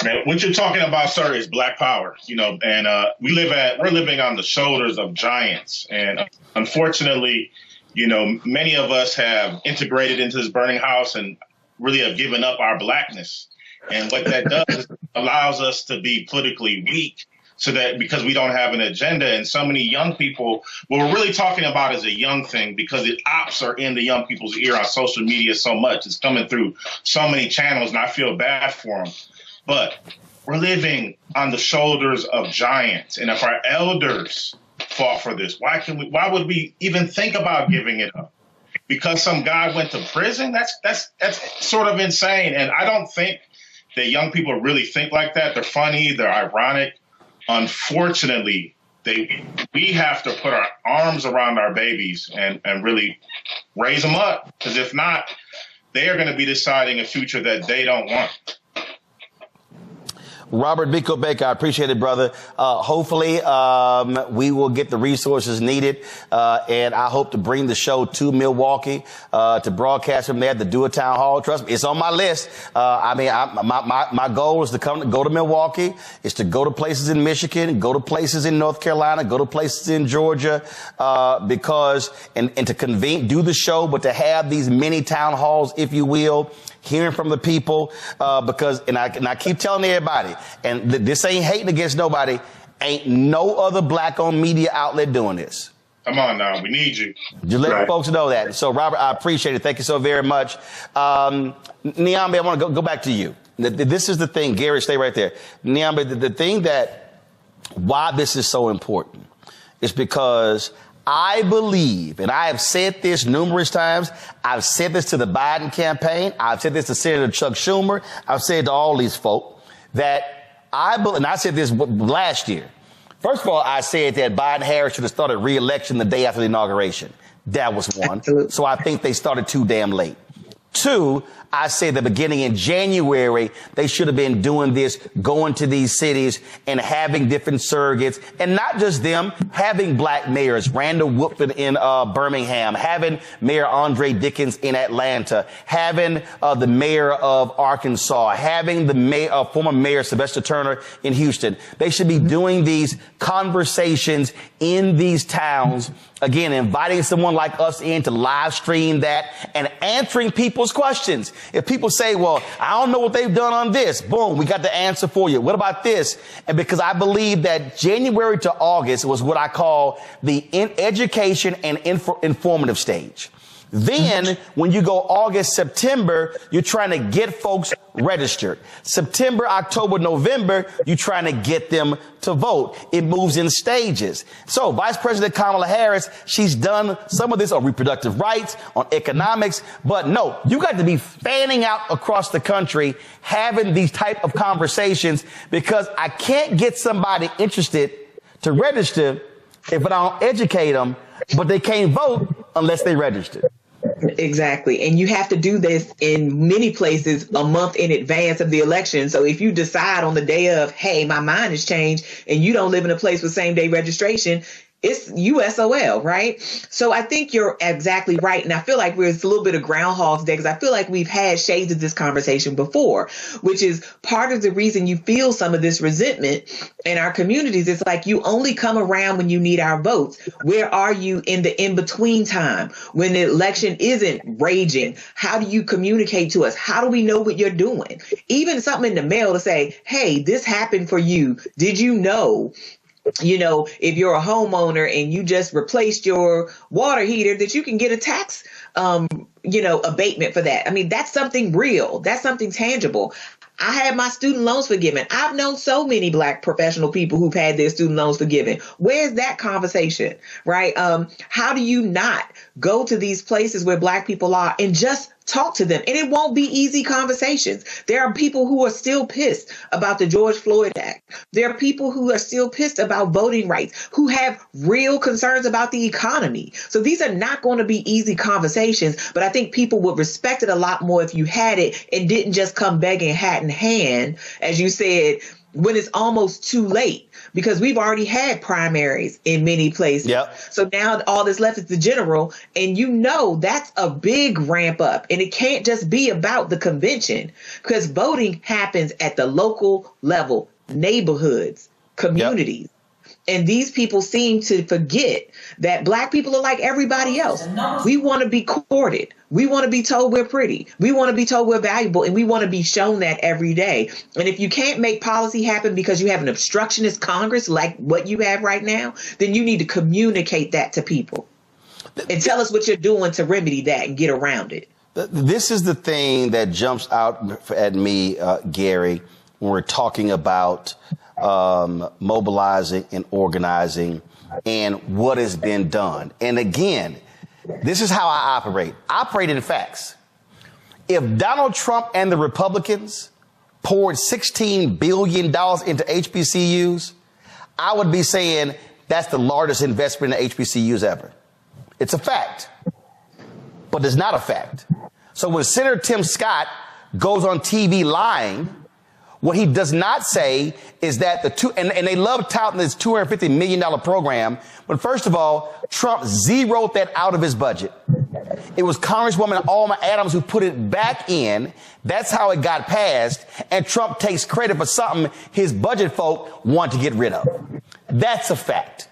Man, what you're talking about, sir, is Black power, and we're living on the shoulders of giants. And unfortunately, many of us have integrated into this burning house and really have given up our Blackness. And what that does is allows us to be politically weak, so that because we don't have an agenda. And so many young people, what we're really talking about is a young thing, because the ops are in the young people's ear on social media so much. It's coming through so many channels, and I feel bad for them. But we're living on the shoulders of giants. And if our elders fought for this, why would we even think about giving it up? Because some guy went to prison? That's sort of insane. And I don't think that young people really think like that. They're funny, they're ironic. Unfortunately, we have to put our arms around our babies and really raise them up. Because if not, they are going to be deciding a future that they don't want. Robert Biko Baker, I appreciate it, brother. Hopefully, we will get the resources needed. And I hope to bring the show to Milwaukee, to broadcast from there, to do a town hall. Trust me, it's on my list. My goal is to go to Milwaukee, is to go to places in Michigan, go to places in North Carolina, go to places in Georgia, because to do the show, but to have these mini town halls, if you will, hearing from the people, because I keep telling everybody, and this ain't hating against nobody, ain't no other Black-owned media outlet doing this. Come on now, we need you. Just let folks know that. So, Robert, I appreciate it. Thank you so very much. Niambe, I want to go back to you. This is the thing. Gary, stay right there. Niambe, the thing why this is so important is because I believe, and I have said this numerous times, I've said this to the Biden campaign, I've said this to Senator Chuck Schumer, I've said to all these folk, that I believe, and I said this last year. First of all, I said that Biden-Harris should have started re-election the day after the inauguration. That was one. Absolutely. So I think they started too damn late. Two, I say the beginning in January, they should have been doing this, going to these cities and having different surrogates, and not just them, having black mayors, Randall Woodford in Birmingham, having Mayor Andre Dickens in Atlanta, having the mayor of Arkansas, having the former mayor Sylvester Turner in Houston. They should be doing these conversations in these towns. Again, inviting someone like us in to live stream that and answering people's questions. If people say, well, I don't know what they've done on this, boom, we got the answer for you. What about this? And because I believe that January to August was what I call the education and informative stage. Then when you go August, September, you're trying to get folks registered. September, October, November, you're trying to get them to vote. It moves in stages. So Vice President Kamala Harris, she's done some of this on reproductive rights, on economics, but no, you got to be fanning out across the country, having these type of conversations, because I can't get somebody interested to register if I don't educate them, but they can't vote unless they register. Exactly. And you have to do this in many places a month in advance of the election. So if you decide on the day of, hey, my mind has changed, and you don't live in a place with same day registration, it's USOL, right? So I think you're exactly right. And I feel like it's a little bit of Groundhog's Day, because I feel like we've had shades of this conversation before, which is part of the reason you feel some of this resentment in our communities. It's like you only come around when you need our votes. Where are you in the in-between time when the election isn't raging? How do you communicate to us? How do we know what you're doing? Even something in the mail to say, hey, this happened for you. Did you know? You know, if you're a homeowner and you just replaced your water heater, that you can get a tax, abatement for that. I mean, that's something real. That's something tangible. I had my student loans forgiven. I've known so many Black professional people who've had their student loans forgiven. Where's that conversation, right? How do you not go to these places where Black people are and just talk to them? And it won't be easy conversations. There are people who are still pissed about the George Floyd Act. There are people who are still pissed about voting rights, who have real concerns about the economy. So these are not going to be easy conversations, but I think people would respect it a lot more if you had it and didn't just come begging hat in hand, as you said, when it's almost too late, because we've already had primaries in many places. Yep. So now all that's left is the general. And that's a big ramp up. And it can't just be about the convention, because voting happens at the local level, neighborhoods, communities. Yep. And these people seem to forget that Black people are like everybody else. We want to be courted. We want to be told we're pretty. We want to be told we're valuable. And we want to be shown that every day. And if you can't make policy happen because you have an obstructionist Congress like what you have right now, then you need to communicate that to people and tell us what you're doing to remedy that and get around it. This is the thing that jumps out at me, Gary, when we're talking about mobilizing and organizing and what has been done. And again, this is how I operate. I operate in facts. If Donald Trump and the Republicans poured $16 billion into HBCUs, I would be saying that's the largest investment in HBCUs ever. It's a fact, but it's not a fact. So when Senator Tim Scott goes on TV lying, what he does not say is that and they love touting this $250 million program. But first of all, Trump zeroed that out of his budget. It was Congresswoman Alma Adams who put it back in. That's how it got passed. And Trump takes credit for something his budget folk want to get rid of. That's a fact.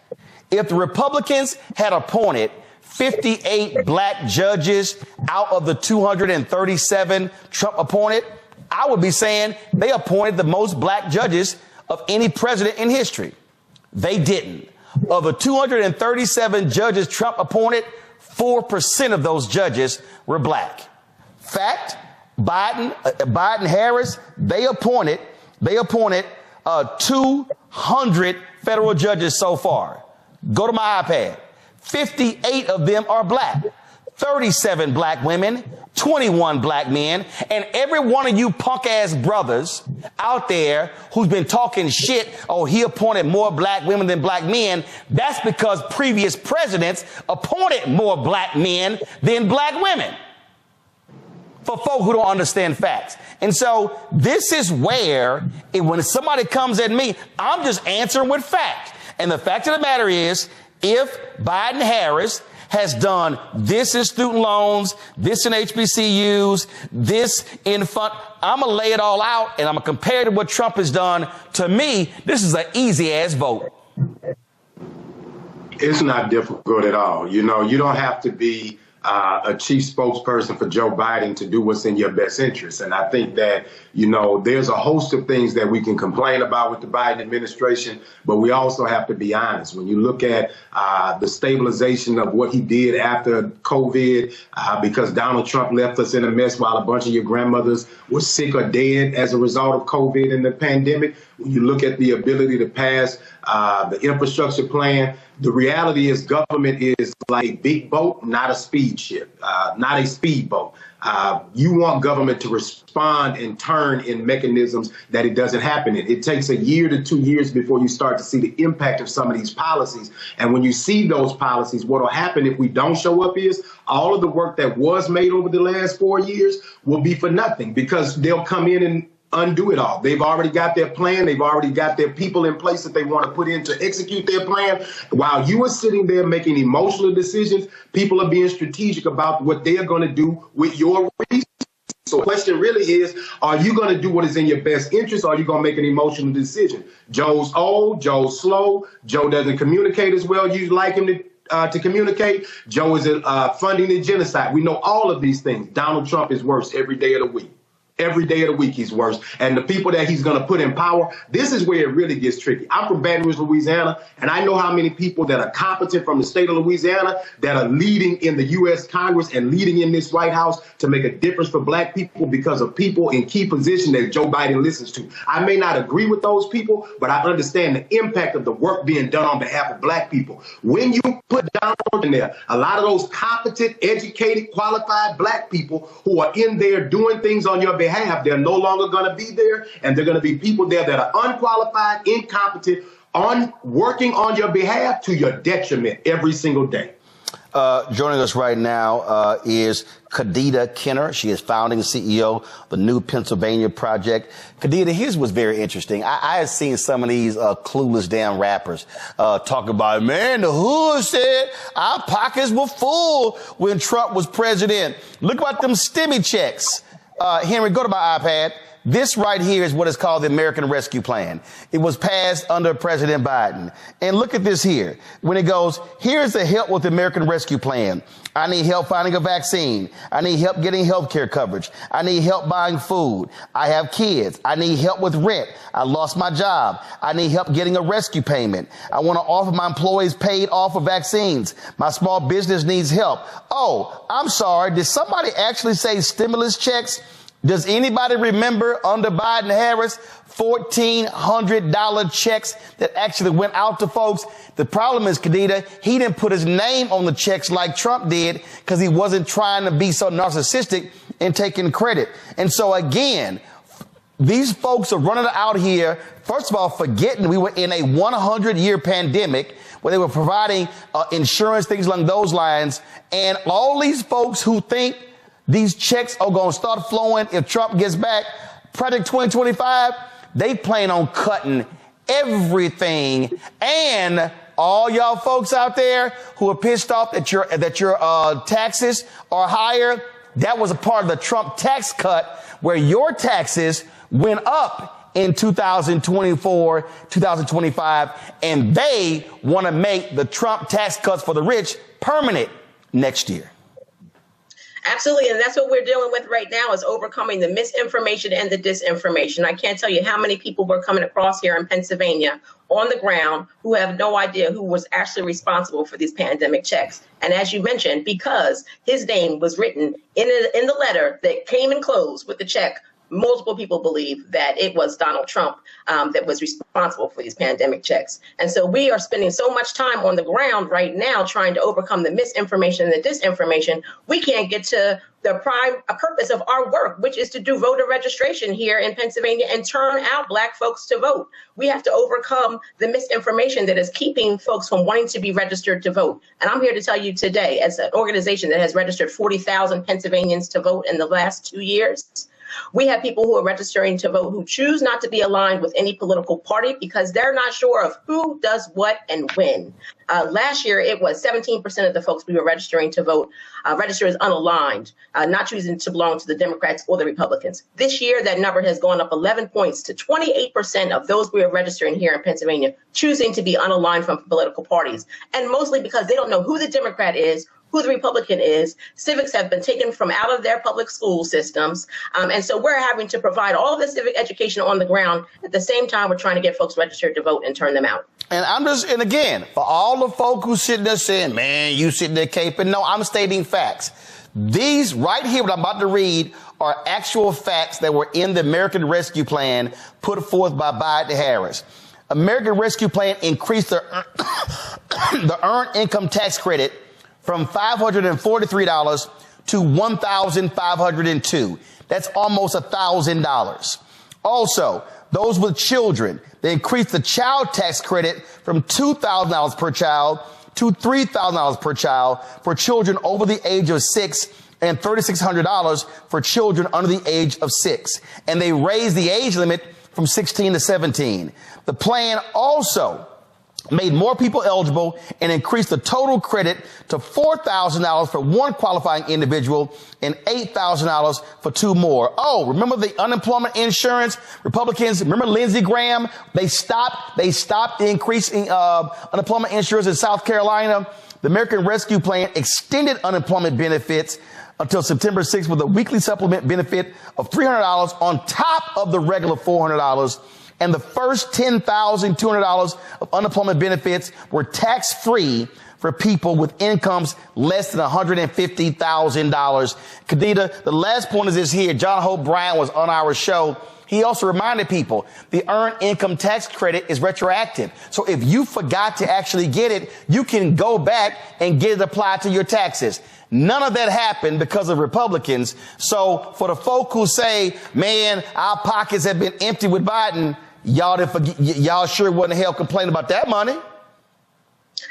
If the Republicans had appointed 58 Black judges out of the 237 Trump appointed, I would be saying they appointed the most Black judges of any president in history. They didn't. Of the 237 judges Trump appointed, 4% of those judges were Black. Fact, Biden, Harris, they appointed 200 federal judges so far. Go to my iPad. 58 of them are Black. 37 Black women, 21 Black men, and every one of you punk ass brothers out there who's been talking shit, oh, he appointed more Black women than Black men, that's because previous presidents appointed more Black men than Black women. for folk who don't understand facts. And so this is where when somebody comes at me, I'm just answering with fact. And the fact of the matter is, if Biden-Harris has done this in student loans, this in HBCUs, this in fund, I'm going to lay it all out and I'm going to compare it to what Trump has done. To me, this is an easy ass vote. It's not difficult at all. You know, you don't have to be a chief spokesperson for Joe Biden to do what's in your best interest. And I think that, you know, there's a host of things that we can complain about with the Biden administration, but we also have to be honest. When you look at the stabilization of what he did after COVID, because Donald Trump left us in a mess while a bunch of your grandmothers were sick or dead as a result of COVID and the pandemic, when you look at the ability to pass the infrastructure plan, the reality is government is like a big boat, not a speed ship, not a speedboat. You want government to respond and turn in mechanisms that it doesn't happen in. It takes a year to 2 years before you start to see the impact of some of these policies. And when you see those policies, what will happen if we don't show up is all of the work that was made over the last 4 years will be for nothing, because they'll come in and undo it all. They've already got their plan. They've already got their people in place that they want to put in to execute their plan. While you are sitting there making emotional decisions, people are being strategic about what they are going to do with your resources. So the question really is, are you going to do what is in your best interest, or are you going to make an emotional decision? Joe's old, Joe's slow, Joe doesn't communicate as well. You'd like him to communicate. Joe is funding the genocide. We know all of these things. Donald Trump is worse every day of the week. Every day of the week, he's worse. And the people that he's going to put in power, this is where it really gets tricky. I'm from Baton Rouge, Louisiana, and I know how many people that are competent from the state of Louisiana that are leading in the U.S. Congress and leading in this White House to make a difference for black people because of people in key positions that Joe Biden listens to. I may not agree with those people, but I understand the impact of the work being done on behalf of black people. When you put Donald in there, a lot of those competent, educated, qualified black people who are in there doing things on your behalf, they're no longer going to be there, and they're going to be people there that are unqualified, incompetent, working on your behalf to your detriment every single day. Joining us right now is Kadida Kenner. She is founding CEO of the New Pennsylvania Project. Kadida, his was very interesting. I had seen some of these clueless damn rappers talk about, man, the hood said our pockets were full when Trump was president. Look about them stimmy checks. Henry, go to my iPad. This right here is what is called the American Rescue Plan. It was passed under President Biden. And look at this here. When it goes, here's the help with the American Rescue Plan. I need help finding a vaccine. I need help getting health care coverage. I need help buying food. I have kids. I need help with rent. I lost my job. I need help getting a rescue payment. I want to offer my employees paid off for vaccines. My small business needs help. Oh, I'm sorry. Did somebody actually say stimulus checks? Does anybody remember under Biden-Harris $1,400 checks that actually went out to folks? The problem is, Kadida, he didn't put his name on the checks like Trump did because he wasn't trying to be so narcissistic and taking credit. And so, again, these folks are running out here, first of all, forgetting we were in a 100-year pandemic where they were providing insurance, things along those lines. And all these folks who think these checks are going to start flowing if Trump gets back, Project 2025, they plan on cutting everything. And all y'all folks out there who are pissed off that your taxes are higher, that was a part of the Trump tax cut where your taxes went up in 2024, 2025, and they want to make the Trump tax cuts for the rich permanent next year. Absolutely. And that's what we're dealing with right now, is overcoming the misinformation and the disinformation. I can't tell you how many people were coming across here in Pennsylvania on the ground who have no idea who was actually responsible for these pandemic checks. And as you mentioned, because his name was written in the letter that came enclosed with the check multiple people believe that it was Donald Trump that was responsible for these pandemic checks. And so we are spending so much time on the ground right now trying to overcome the misinformation and the disinformation. We can't get to the prime purpose of our work, which is to do voter registration here in Pennsylvania and turn out Black folks to vote. We have to overcome the misinformation that is keeping folks from wanting to be registered to vote. And I'm here to tell you today, as an organization that has registered 40,000 Pennsylvanians to vote in the last 2 years, we have people who are registering to vote who choose not to be aligned with any political party because they're not sure of who does what and when. Last year, it was 17% of the folks we were registering to vote registered as unaligned, not choosing to belong to the Democrats or the Republicans. This year, that number has gone up 11 points to 28% of those we are registering here in Pennsylvania choosing to be unaligned from political parties, and mostly because they don't know who the Democrat is, who the Republican is. Civics have been taken from out of their public school systems. And so we're having to provide all the civic education on the ground. At the same time, we're trying to get folks registered to vote and turn them out. And again, for all the folk who sitting there saying, man, you sitting there caping, no, I'm stating facts. These right here, what I'm about to read, are actual facts that were in the American Rescue Plan put forth by Biden Harris. American Rescue Plan increased the earned income tax credit from $543 to $1,502. That's almost $1,000. Also, those with children, they increased the child tax credit from $2,000 per child to $3,000 per child for children over the age of 6 and $3,600 for children under the age of 6. And they raised the age limit from 16 to 17. The plan also made more people eligible and increased the total credit to $4,000 for one qualifying individual and $8,000 for two more. Oh, remember the unemployment insurance? Republicans, remember Lindsey Graham? They stopped the increase in unemployment insurance in South Carolina. The American Rescue Plan extended unemployment benefits until September 6th with a weekly supplement benefit of $300 on top of the regular $400. And the first $10,200 of unemployment benefits were tax-free for people with incomes less than $150,000. Kadida, the last point is this here. John Hope Bryant was on our show. He also reminded people the earned income tax credit is retroactive. So if you forgot to actually get it, you can go back and get it applied to your taxes. None of that happened because of Republicans. So for the folk who say, man, our pockets have been empty with Biden, y'all sure wasn't hell complaining about that money.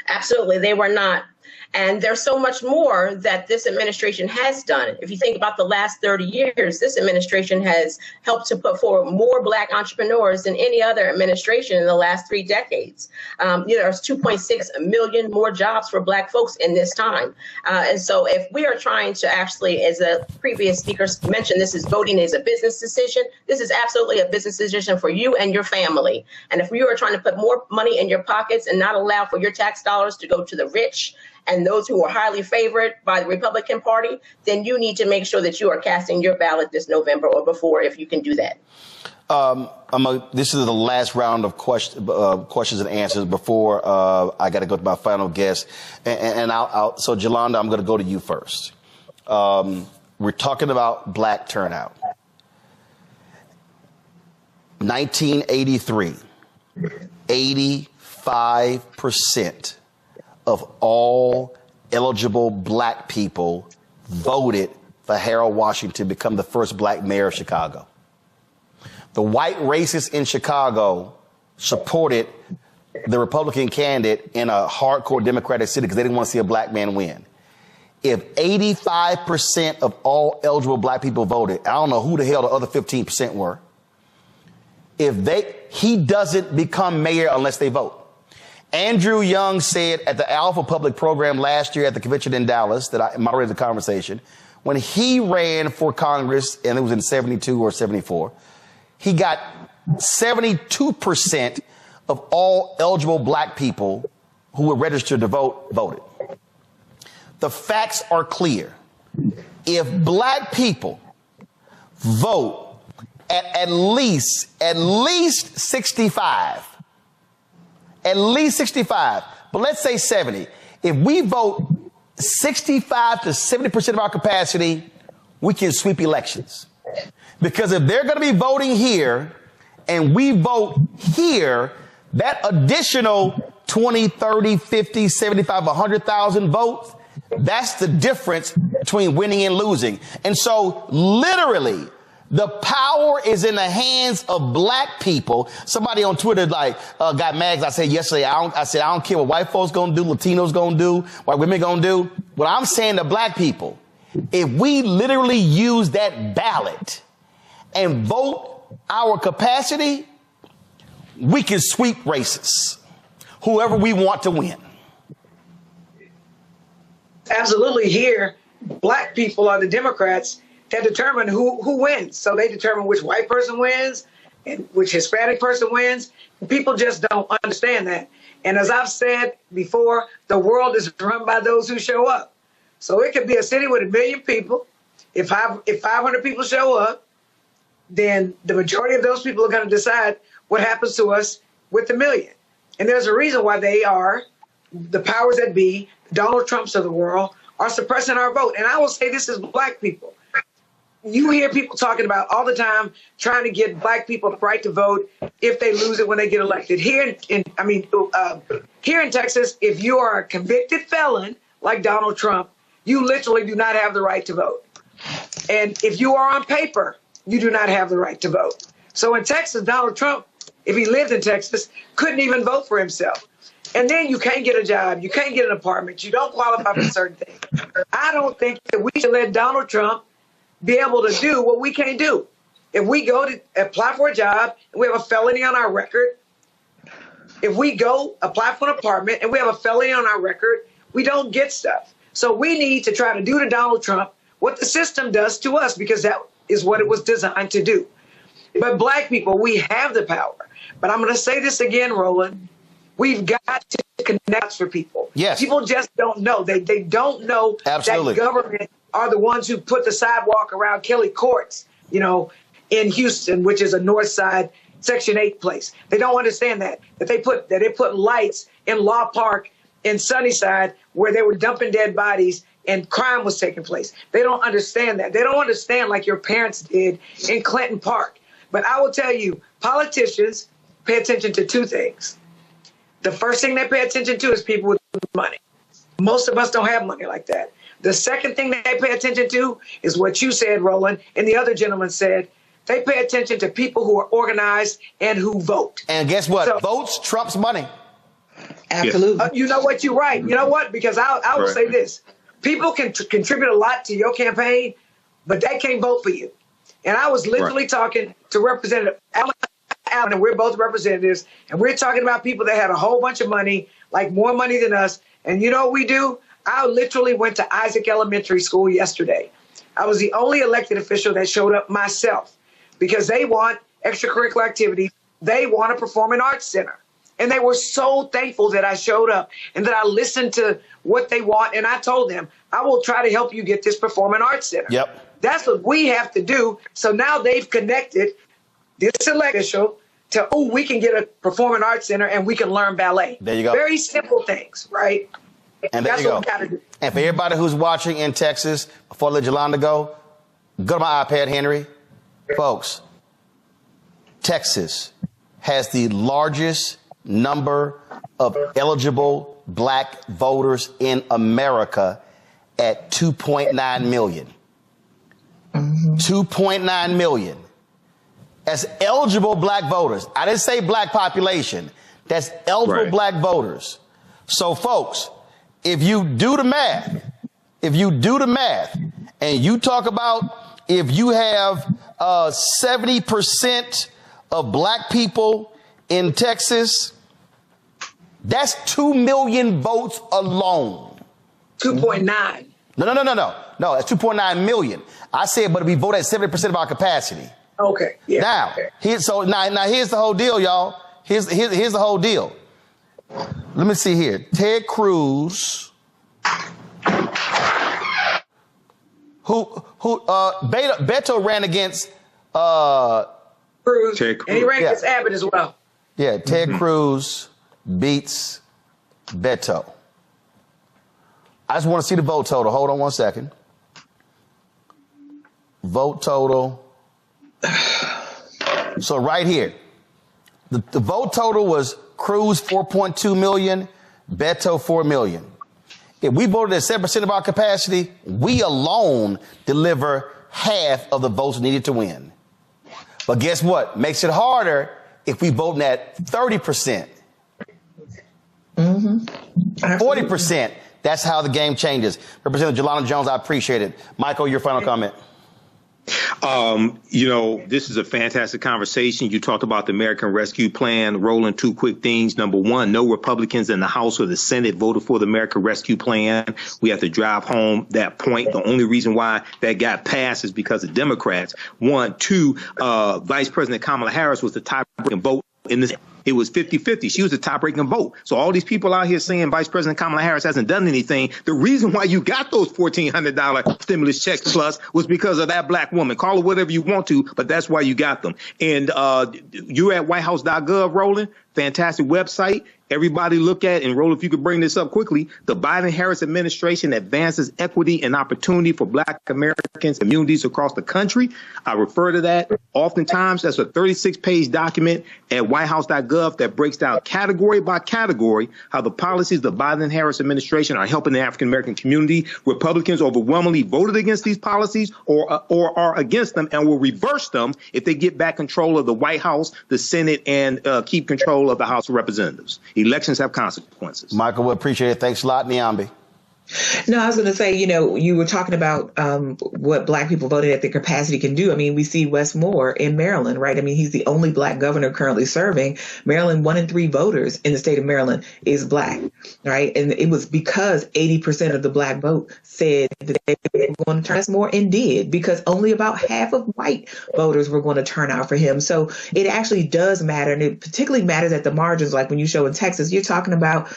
Absolutely, they were not. And there's so much more that this administration has done. If you think about the last 30 years, this administration has helped to put forward more Black entrepreneurs than any other administration in the last 3 decades. There's 2.6 million more jobs for Black folks in this time. And so if we are trying to actually, as the previous speaker mentioned, this is voting is a business decision. This is absolutely a business decision for you and your family. And if you are trying to put more money in your pockets and not allow for your tax dollars to go to the rich and those who are highly favored by the Republican Party, then you need to make sure that you are casting your ballot this November or before, if you can do that. This is the last round of questions and answers before I got to go to my final guest. So, Jolanda, I'm going to go to you first. We're talking about Black turnout. 1983, 85% of all eligible Black people voted for Harold Washington to become the first Black mayor of Chicago. The white racists in Chicago supported the Republican candidate in a hardcore Democratic city because they didn't want to see a Black man win. If 85% of all eligible Black people voted, I don't know who the hell the other 15% were. He doesn't become mayor unless they vote. Andrew Young said at the Alpha Public Program last year at the convention in Dallas that I moderated the conversation, when he ran for Congress, and it was in 72 or 74, he got 72% of all eligible Black people who were registered to vote voted. The facts are clear. If Black people vote at least 65, at least 65, but let's say 70. If we vote 65 to 70% of our capacity, we can sweep elections. Because if they're going to be voting here and we vote here, that additional 20, 30, 50, 75, 100,000 votes, that's the difference between winning and losing. And so literally, the power is in the hands of black people. Somebody on Twitter got mad. I said yesterday, I don't care what white folks gonna do, Latinos gonna do, white women gonna do. What I'm saying to black people, if we literally use that ballot and vote our capacity, we can sweep races, whoever we want to win. Absolutely. Here, black people are the Democrats that determine who wins. So they determine which white person wins and which Hispanic person wins. People just don't understand that. And as I've said before, the world is run by those who show up. So it could be a city with 1 million people. If 500 people show up, then the majority of those people are going to decide what happens to us with the 1 million. And there's a reason why they are, the powers that be, Donald Trumps of the world, are suppressing our vote. And I will say this is black people. You hear people talking about all the time trying to get black people the right to vote if they lose it when they get elected. Here in Texas, if you are a convicted felon like Donald Trump, you literally do not have the right to vote. And if you are on paper, you do not have the right to vote. So in Texas, Donald Trump, if he lived in Texas, couldn't even vote for himself. And then you can't get a job, you can't get an apartment, you don't qualify for certain things. I don't think that we should let Donald Trump be able to do what we can't do. If we go to apply for a job and we have a felony on our record, if we go apply for an apartment and we have a felony on our record, we don't get stuff. So we need to try to do to Donald Trump what the system does to us, because that is what it was designed to do. But black people, we have the power. But I'm going to say this again, Roland. We've got to connect for people. Yes. People just don't know. They don't know Absolutely. that government are the ones who put the sidewalk around Kelly Courts, in Houston, which is a North Side Section 8 place. They don't understand that they put lights in Law Park in Sunnyside where they were dumping dead bodies and crime was taking place. They don't understand that. They don't understand like your parents did in Clinton Park. But I will tell you, politicians pay attention to two things. The first thing they pay attention to is people with money. Most of us don't have money like that. The second thing they pay attention to is what you said, Roland, and the other gentleman said. They pay attention to people who are organized and who vote. And guess what? So, votes trumps money. Absolutely. You know what? You're right. You know what? Because I will say this. People can contribute a lot to your campaign, but they can't vote for you. And I was literally talking to Representative Allen, and we're both representatives, and we're talking about people that had a whole bunch of money, like more money than us. And you know what we do? I literally went to Isaac Elementary School yesterday. I was the only elected official that showed up myself because they want extracurricular activities. They want a performing arts center. And they were so thankful that I showed up and that I listened to what they want. And I told them, I will try to help you get this performing arts center. Yep. That's what we have to do. So now they've connected this elected official to, we can get a performing arts center and we can learn ballet. There you go. Very simple things, right? And there That's you go. what we got to do. And for everybody who's watching in Texas, before I let Yolanda go to my iPad, Henry. Folks, Texas has the largest number of eligible black voters in America at 2.9 million. 2.9 million. That's eligible black voters. I didn't say black population. That's eligible black voters. So, folks, if you do the math, and you talk about if you have 70% of black people in Texas, that's 2 million votes alone. 2.9. No, that's 2.9 million. I said, but we vote at 70% of our capacity. Okay. Yeah. Now, here's the whole deal, y'all. Here's the whole deal. Let me see here. Ted Cruz, Beto ran against Cruz, and he ran against Abbott as well. Yeah, Ted Cruz beats Beto. I just want to see the vote total. Hold on one second. Vote total So right here, the vote total was Cruz 4.2 million, Beto 4 million. If we voted at 7% of our capacity, we alone deliver half of the votes needed to win. But guess what? Makes it harder if we vote at 30%. 40%. That's how the game changes. Representative Jelana Jones, I appreciate it. Michael, your final comment. This is a fantastic conversation. You talked about the American Rescue Plan. Roland, two quick things. Number one, no Republicans in the House or the Senate voted for the American Rescue Plan. We have to drive home that point. The only reason why that got passed is because of Democrats. One, two, Vice President Kamala Harris was the top-breaking vote in this. It was 50-50. She was the top-ranking vote. So all these people out here saying Vice President Kamala Harris hasn't done anything, the reason why you got those $1,400 stimulus checks plus was because of that black woman. Call her whatever you want to, but that's why you got them. And you're at whitehouse.gov, Roland. Fantastic website. Everybody look at, and Roland, if you could bring this up quickly, the Biden-Harris administration advances equity and opportunity for Black Americans, communities across the country. I refer to that oftentimes. That's a 36-page document at whitehouse.gov that breaks down category by category how the policies of the Biden-Harris administration are helping the African-American community. Republicans overwhelmingly voted against these policies or are against them and will reverse them if they get back control of the White House, the Senate, and keep control of the House of Representatives. Elections have consequences. Michael, we appreciate it. Thanks a lot, Niambi. No, I was going to say, you were talking about what Black people voted at their capacity can do. I mean, we see Wes Moore in Maryland, right? I mean, he's the only Black governor currently serving. Maryland, 1 in 3 voters in the state of Maryland is Black, right? And it was because 80% of the Black vote said that they were going to turn Wes Moore, and did, because only about half of white voters were going to turn out for him. So it actually does matter. And it particularly matters at the margins. Like when you show in Texas, you're talking about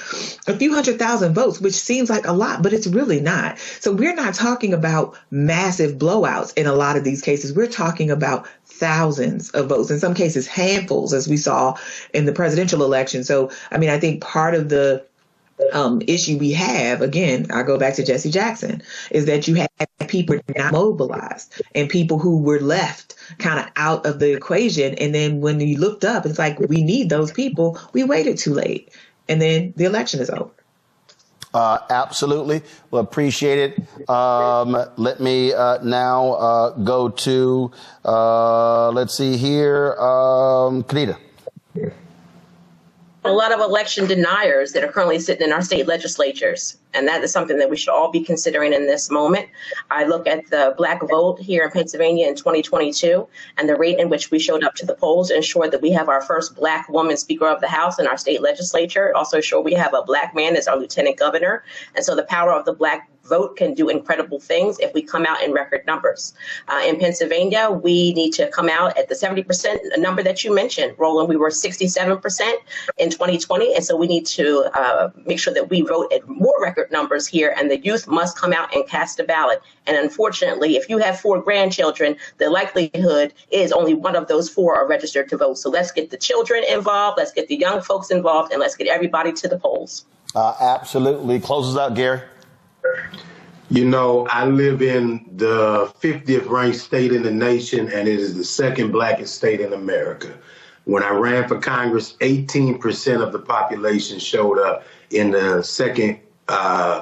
a few 100,000 votes, which seems like a lot, but it's really not. So we're not talking about massive blowouts in a lot of these cases. We're talking about thousands of votes, in some cases handfuls, as we saw in the presidential election. So, I mean, I think part of the issue we have, again, I go back to Jesse Jackson, is that you have people not mobilized and people who were left kind of out of the equation. And then when you looked up, it's like, we need those people. We waited too late. And then the election is over. Absolutely. Well, appreciate it. Let me now go to, let's see here, Kadida. A lot of election deniers that are currently sitting in our state legislatures. And that is something that we should all be considering in this moment. I look at the Black vote here in Pennsylvania in 2022 and the rate in which we showed up to the polls ensured that we have our first Black woman Speaker of the House in our state legislature. Also sure we have a Black man as our lieutenant governor. And so the power of the Black vote can do incredible things if we come out in record numbers. In Pennsylvania, we need to come out at the 70% number that you mentioned. Roland, we were 67% in 2020. And so we need to make sure that we vote at more record numbers here, and the youth must come out and cast a ballot. And unfortunately, if you have 4 grandchildren, the likelihood is only one of those 4 are registered to vote. So let's get the children involved, let's get the young folks involved, and let's get everybody to the polls. Absolutely. Closes out, Gary. I live in the 50th ranked state in the nation, and it is the second blackest state in America. When I ran for Congress, 18% of the population showed up in the second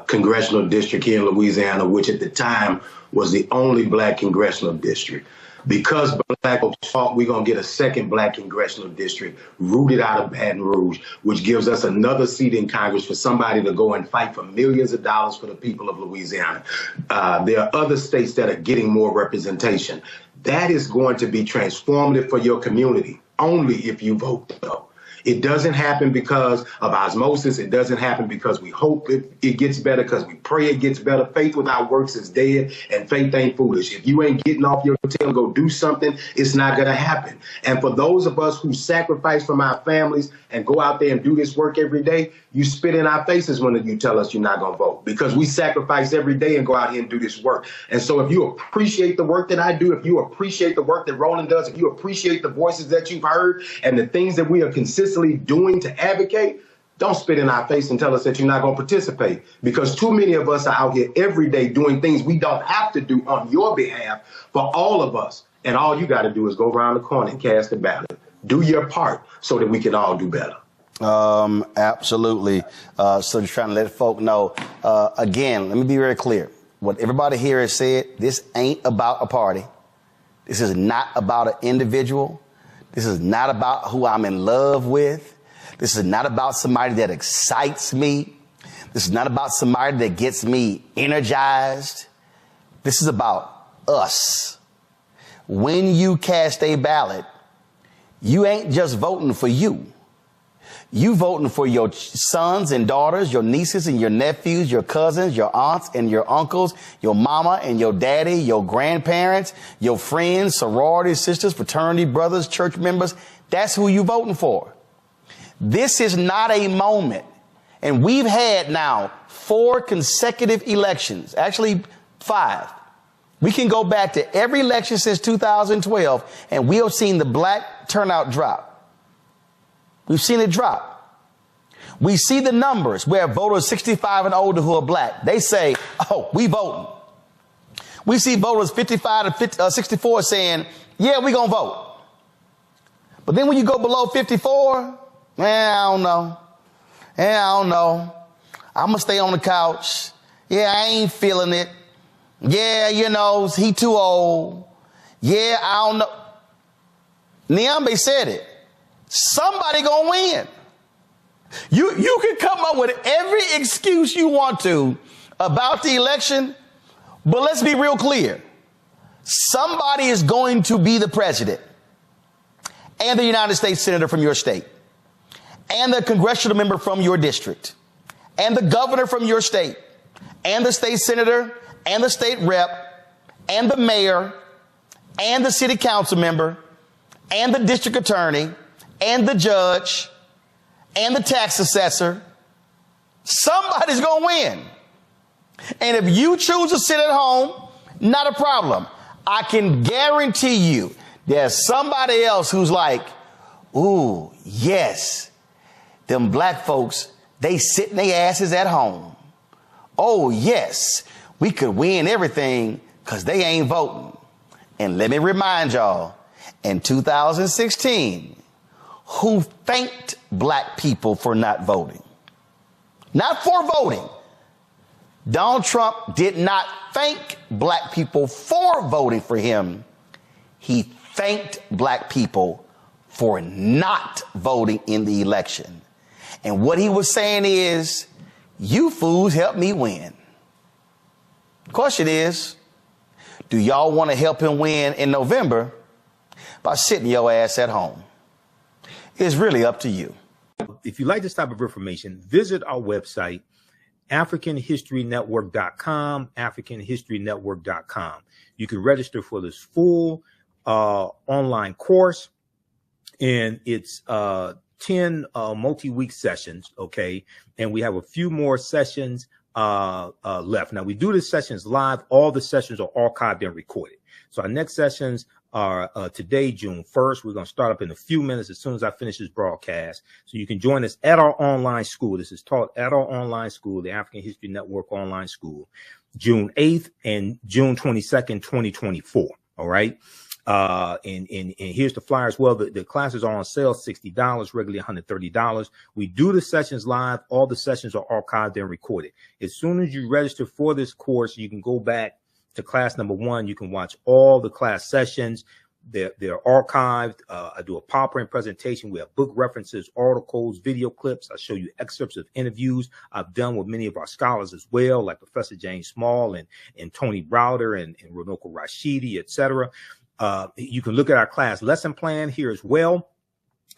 congressional district here in Louisiana, which at the time was the only Black congressional district. Because Black folks thought we're going to get a second Black congressional district rooted out of Baton Rouge, which gives us another seat in Congress for somebody to go and fight for millions of dollars for the people of Louisiana. There are other states that are getting more representation. That is going to be transformative for your community, only if you vote, though. It doesn't happen because of osmosis. It doesn't happen because we hope it gets better, because we pray it gets better. Faith without works is dead, and faith ain't foolish. If you ain't getting off your tail and go do something, it's not going to happen. And for those of us who sacrifice from our families and go out there and do this work every day, you spit in our faces when you tell us you're not going to vote, because we sacrifice every day and go out here and do this work. And so if you appreciate the work that I do, if you appreciate the work that Roland does, if you appreciate the voices that you've heard and the things that we are consistently doing to advocate, don't spit in our face and tell us that you're not going to participate, because too many of us are out here every day doing things we don't have to do on your behalf for all of us. And all you got to do is go around the corner and cast a ballot. Do your part so that we can all do better. Absolutely. So just trying to let folk know, again, let me be very clear. What everybody here has said, this ain't about a party. This is not about an individual. This is not about who I'm in love with. This is not about somebody that excites me. This is not about somebody that gets me energized. This is about us. When you cast a ballot, you ain't just voting for you. You voting for your sons and daughters, your nieces and your nephews, your cousins, your aunts and your uncles, your mama and your daddy, your grandparents, your friends, sororities, sisters, fraternity brothers, church members. That's who you voting for. This is not a moment. And we've had now 4 consecutive elections, actually 5. We can go back to every election since 2012, and we have seen the black turnout drop. We've seen it drop. We see the numbers where voters 65 and older who are black, they say, oh, we voting. We see voters 55 to 64 saying, yeah, we gonna vote. But then when you go below 54, I don't know. I don't know. I'm gonna stay on the couch. Yeah, I ain't feeling it. Yeah, you know, he too old. Yeah, I don't know. Niambe said it. Somebody gonna win. You can come up with every excuse you want to about the election, but let's be real clear. Somebody is going to be the president and the United States senator from your state and the congressional member from your district and the governor from your state and the state senator and the state rep and the mayor and the city council member and the district attorney and the judge and the tax assessor. Somebody's going to win. And if you choose to sit at home, not a problem. I can guarantee you there's somebody else who's like, ooh, yes, them black folks, they sitting their asses at home. Oh, yes, we could win everything because they ain't voting. And let me remind y'all, in 2016, who thanked black people for not voting? Not for voting. Donald Trump did not thank black people for voting for him. He thanked black people for not voting in the election. And what he was saying is, you fools helped me win. The question is, do y'all want to help him win in November by sitting your ass at home? It's really up to you. If you like this type of information, visit our website, AfricanHistoryNetwork.com, AfricanHistoryNetwork.com. You can register for this full online course, and it's 10 multi-week sessions, okay? And we have a few more sessions left. Now, we do the sessions live. All the sessions are archived and recorded. So our next sessions are today, June 1st. We're going to start up in a few minutes as soon as I finish this broadcast. So you can join us at our online school. This is taught at our online school, the African History Network online school, June 8th and June 22nd, 2024. All right. And here's the flyer as well. The classes are on sale, $60, regularly $130. We do the sessions live. All the sessions are archived and recorded. As soon as you register for this course, you can go back to class number 1. You can watch all the class sessions. They're archived. I do a PowerPoint presentation. We have book references, articles, video clips. I show you excerpts of interviews I've done with many of our scholars as well, like Professor James Small and Tony Browder and Runoko Rashidi, etc. You can look at our class lesson plan here as well.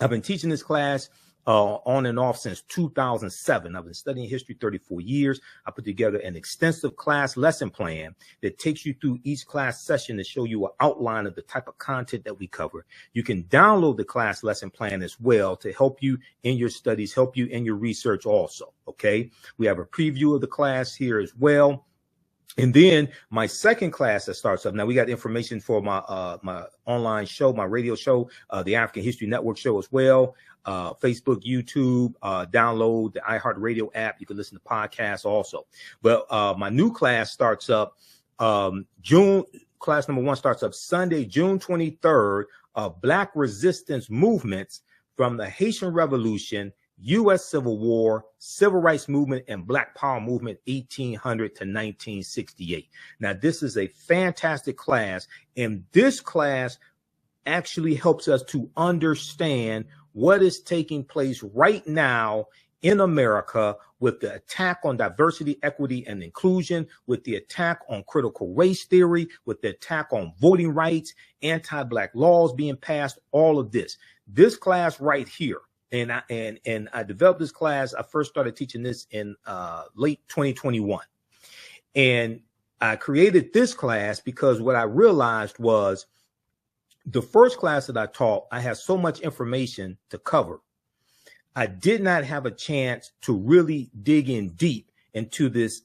I've been teaching this class on and off since 2007. I've been studying history 34 years. I put together an extensive class lesson plan that takes you through each class session to show you an outline of the type of content that we cover. You can download the class lesson plan as well to help you in your studies, help you in your research also. Okay. We have a preview of the class here as well. And then my second class that starts up. Now we got information for my my online show, my radio show, the African History Network show as well. Facebook, YouTube, download the iHeartRadio app. You can listen to podcasts also. But my new class starts up June class number 1 starts up Sunday, June 23rd, Black Resistance Movements from the Haitian Revolution, U.S. Civil War, Civil Rights Movement, and Black Power Movement, 1800 to 1968. Now, this is a fantastic class, and this class actually helps us to understand what is taking place right now in America with the attack on diversity, equity, and inclusion, with the attack on critical race theory, with the attack on voting rights, anti-Black laws being passed, all of this. This class right here, and I developed this class. I first started teaching this in late 2021. And I created this class because what I realized was the first class that I taught, I had so much information to cover. I did not have a chance to really dig in deep into this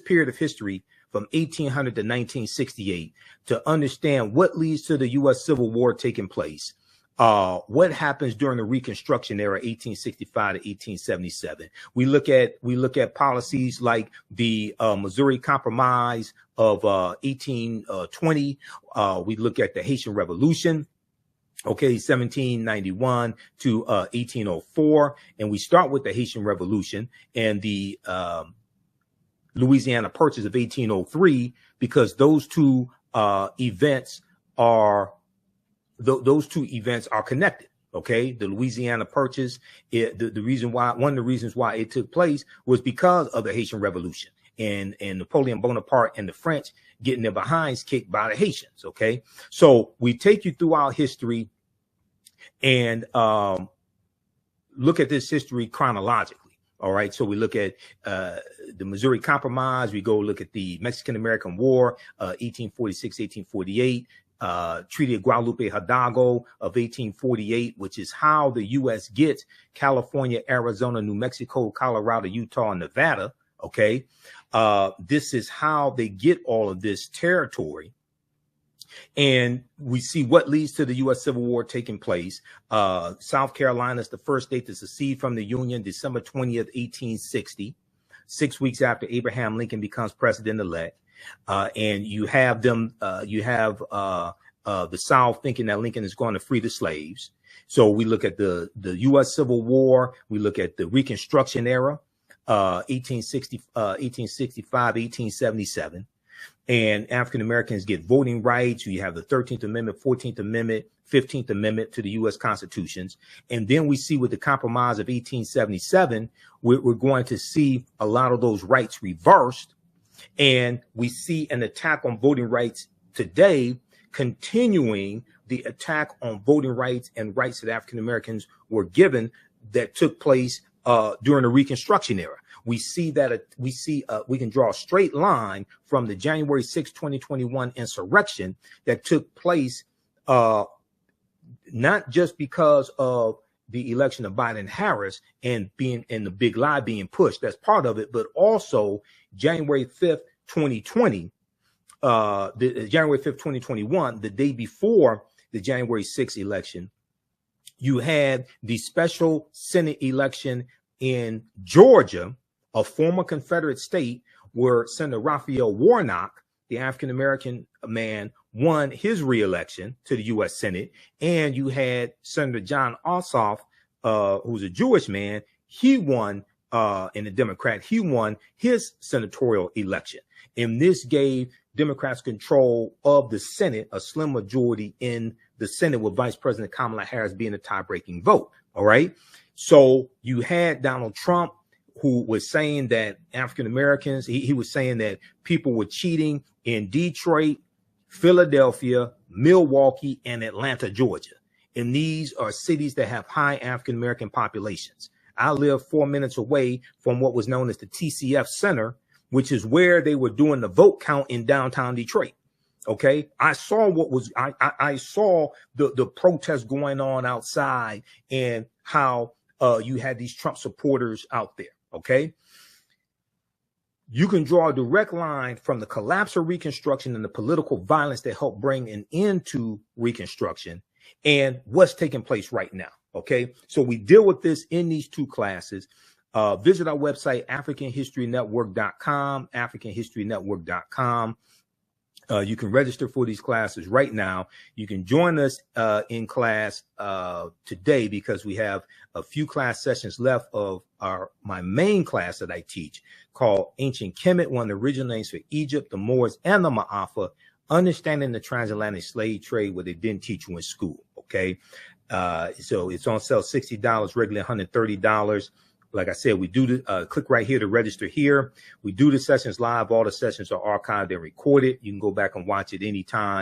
period of history from 1800 to 1968 to understand what leads to the U.S. Civil War taking place. What happens during the Reconstruction era, 1865 to 1877. We look at policies like the Missouri Compromise of 1820. We look at the Haitian Revolution, 1791 to 1804, and we start with the Haitian Revolution and the Louisiana Purchase of 1803 because those two events are connected. Okay, the Louisiana Purchase, the reason why, one of the reasons why it took place was because of the Haitian Revolution and Napoleon Bonaparte and the French getting their behinds kicked by the Haitians. Okay, so we take you through our history and look at this history chronologically. All right, so we look at the Missouri Compromise. We go look at the Mexican-American War, 1846, 1848. Treaty of Guadalupe Hidalgo of 1848, which is how the U.S. gets California, Arizona, New Mexico, Colorado, Utah, and Nevada. Okay, this is how they get all of this territory. And we see what leads to the U.S. Civil War taking place. South Carolina is the first state to secede from the Union, December 20th, 1860, 6 weeks after Abraham Lincoln becomes president-elect. And you have them, the South thinking that Lincoln is going to free the slaves. So we look at the U.S. Civil War. We look at the Reconstruction era, 1865, 1877. And African Americans get voting rights. You have the 13th Amendment, 14th Amendment, 15th Amendment to the U.S. Constitutions. And then we see with the Compromise of 1877, we're going to see a lot of those rights reversed. And we see an attack on voting rights today, continuing the attack on voting rights and rights that African Americans were given that took place during the Reconstruction era. We see that we can draw a straight line from the January 6, 2021 insurrection that took place, not just because of the election of Biden-Harris and the big lie being pushed. That's part of it, but also January 5th, 2020, January 5th, 2021, the day before the January 6th election, you had the special Senate election in Georgia, a former Confederate state, where Senator Raphael Warnock, the African-American man, won his reelection to the U.S. Senate. And you had Senator John Ossoff, who's a Jewish man. He won, and a Democrat, he won his senatorial election. And this gave Democrats control of the Senate, a slim majority in the Senate, with Vice President Kamala Harris being a tie-breaking vote. All right. So you had Donald Trump, who was saying that African Americans, he was saying that people were cheating in Detroit, Philadelphia, Milwaukee, and Atlanta, Georgia. And these are cities that have high African American populations. I live 4 minutes away from what was known as the TCF Center, which is where they were doing the vote count in downtown Detroit. Okay, I saw I saw the protests going on outside and how you had these Trump supporters out there. Okay, you can draw a direct line from the collapse of Reconstruction and the political violence that helped bring an end to Reconstruction and what's taking place right now. Okay, so we deal with this in these two classes. Visit our website, AfricanHistoryNetwork.com, AfricanHistoryNetwork.com. You can register for these classes right now. You can join us in class today, because we have a few class sessions left of my main class that I teach, called Ancient Kemet, one of the original names for Egypt, the Moors, and the Ma'afa, Understanding the Transatlantic Slave Trade, what they didn't teach you in school. Okay. So it's on sale $60, regularly $130. Like I said, we do the click right here to register here. We do the sessions live. All the sessions are archived and recorded. You can go back and watch it anytime.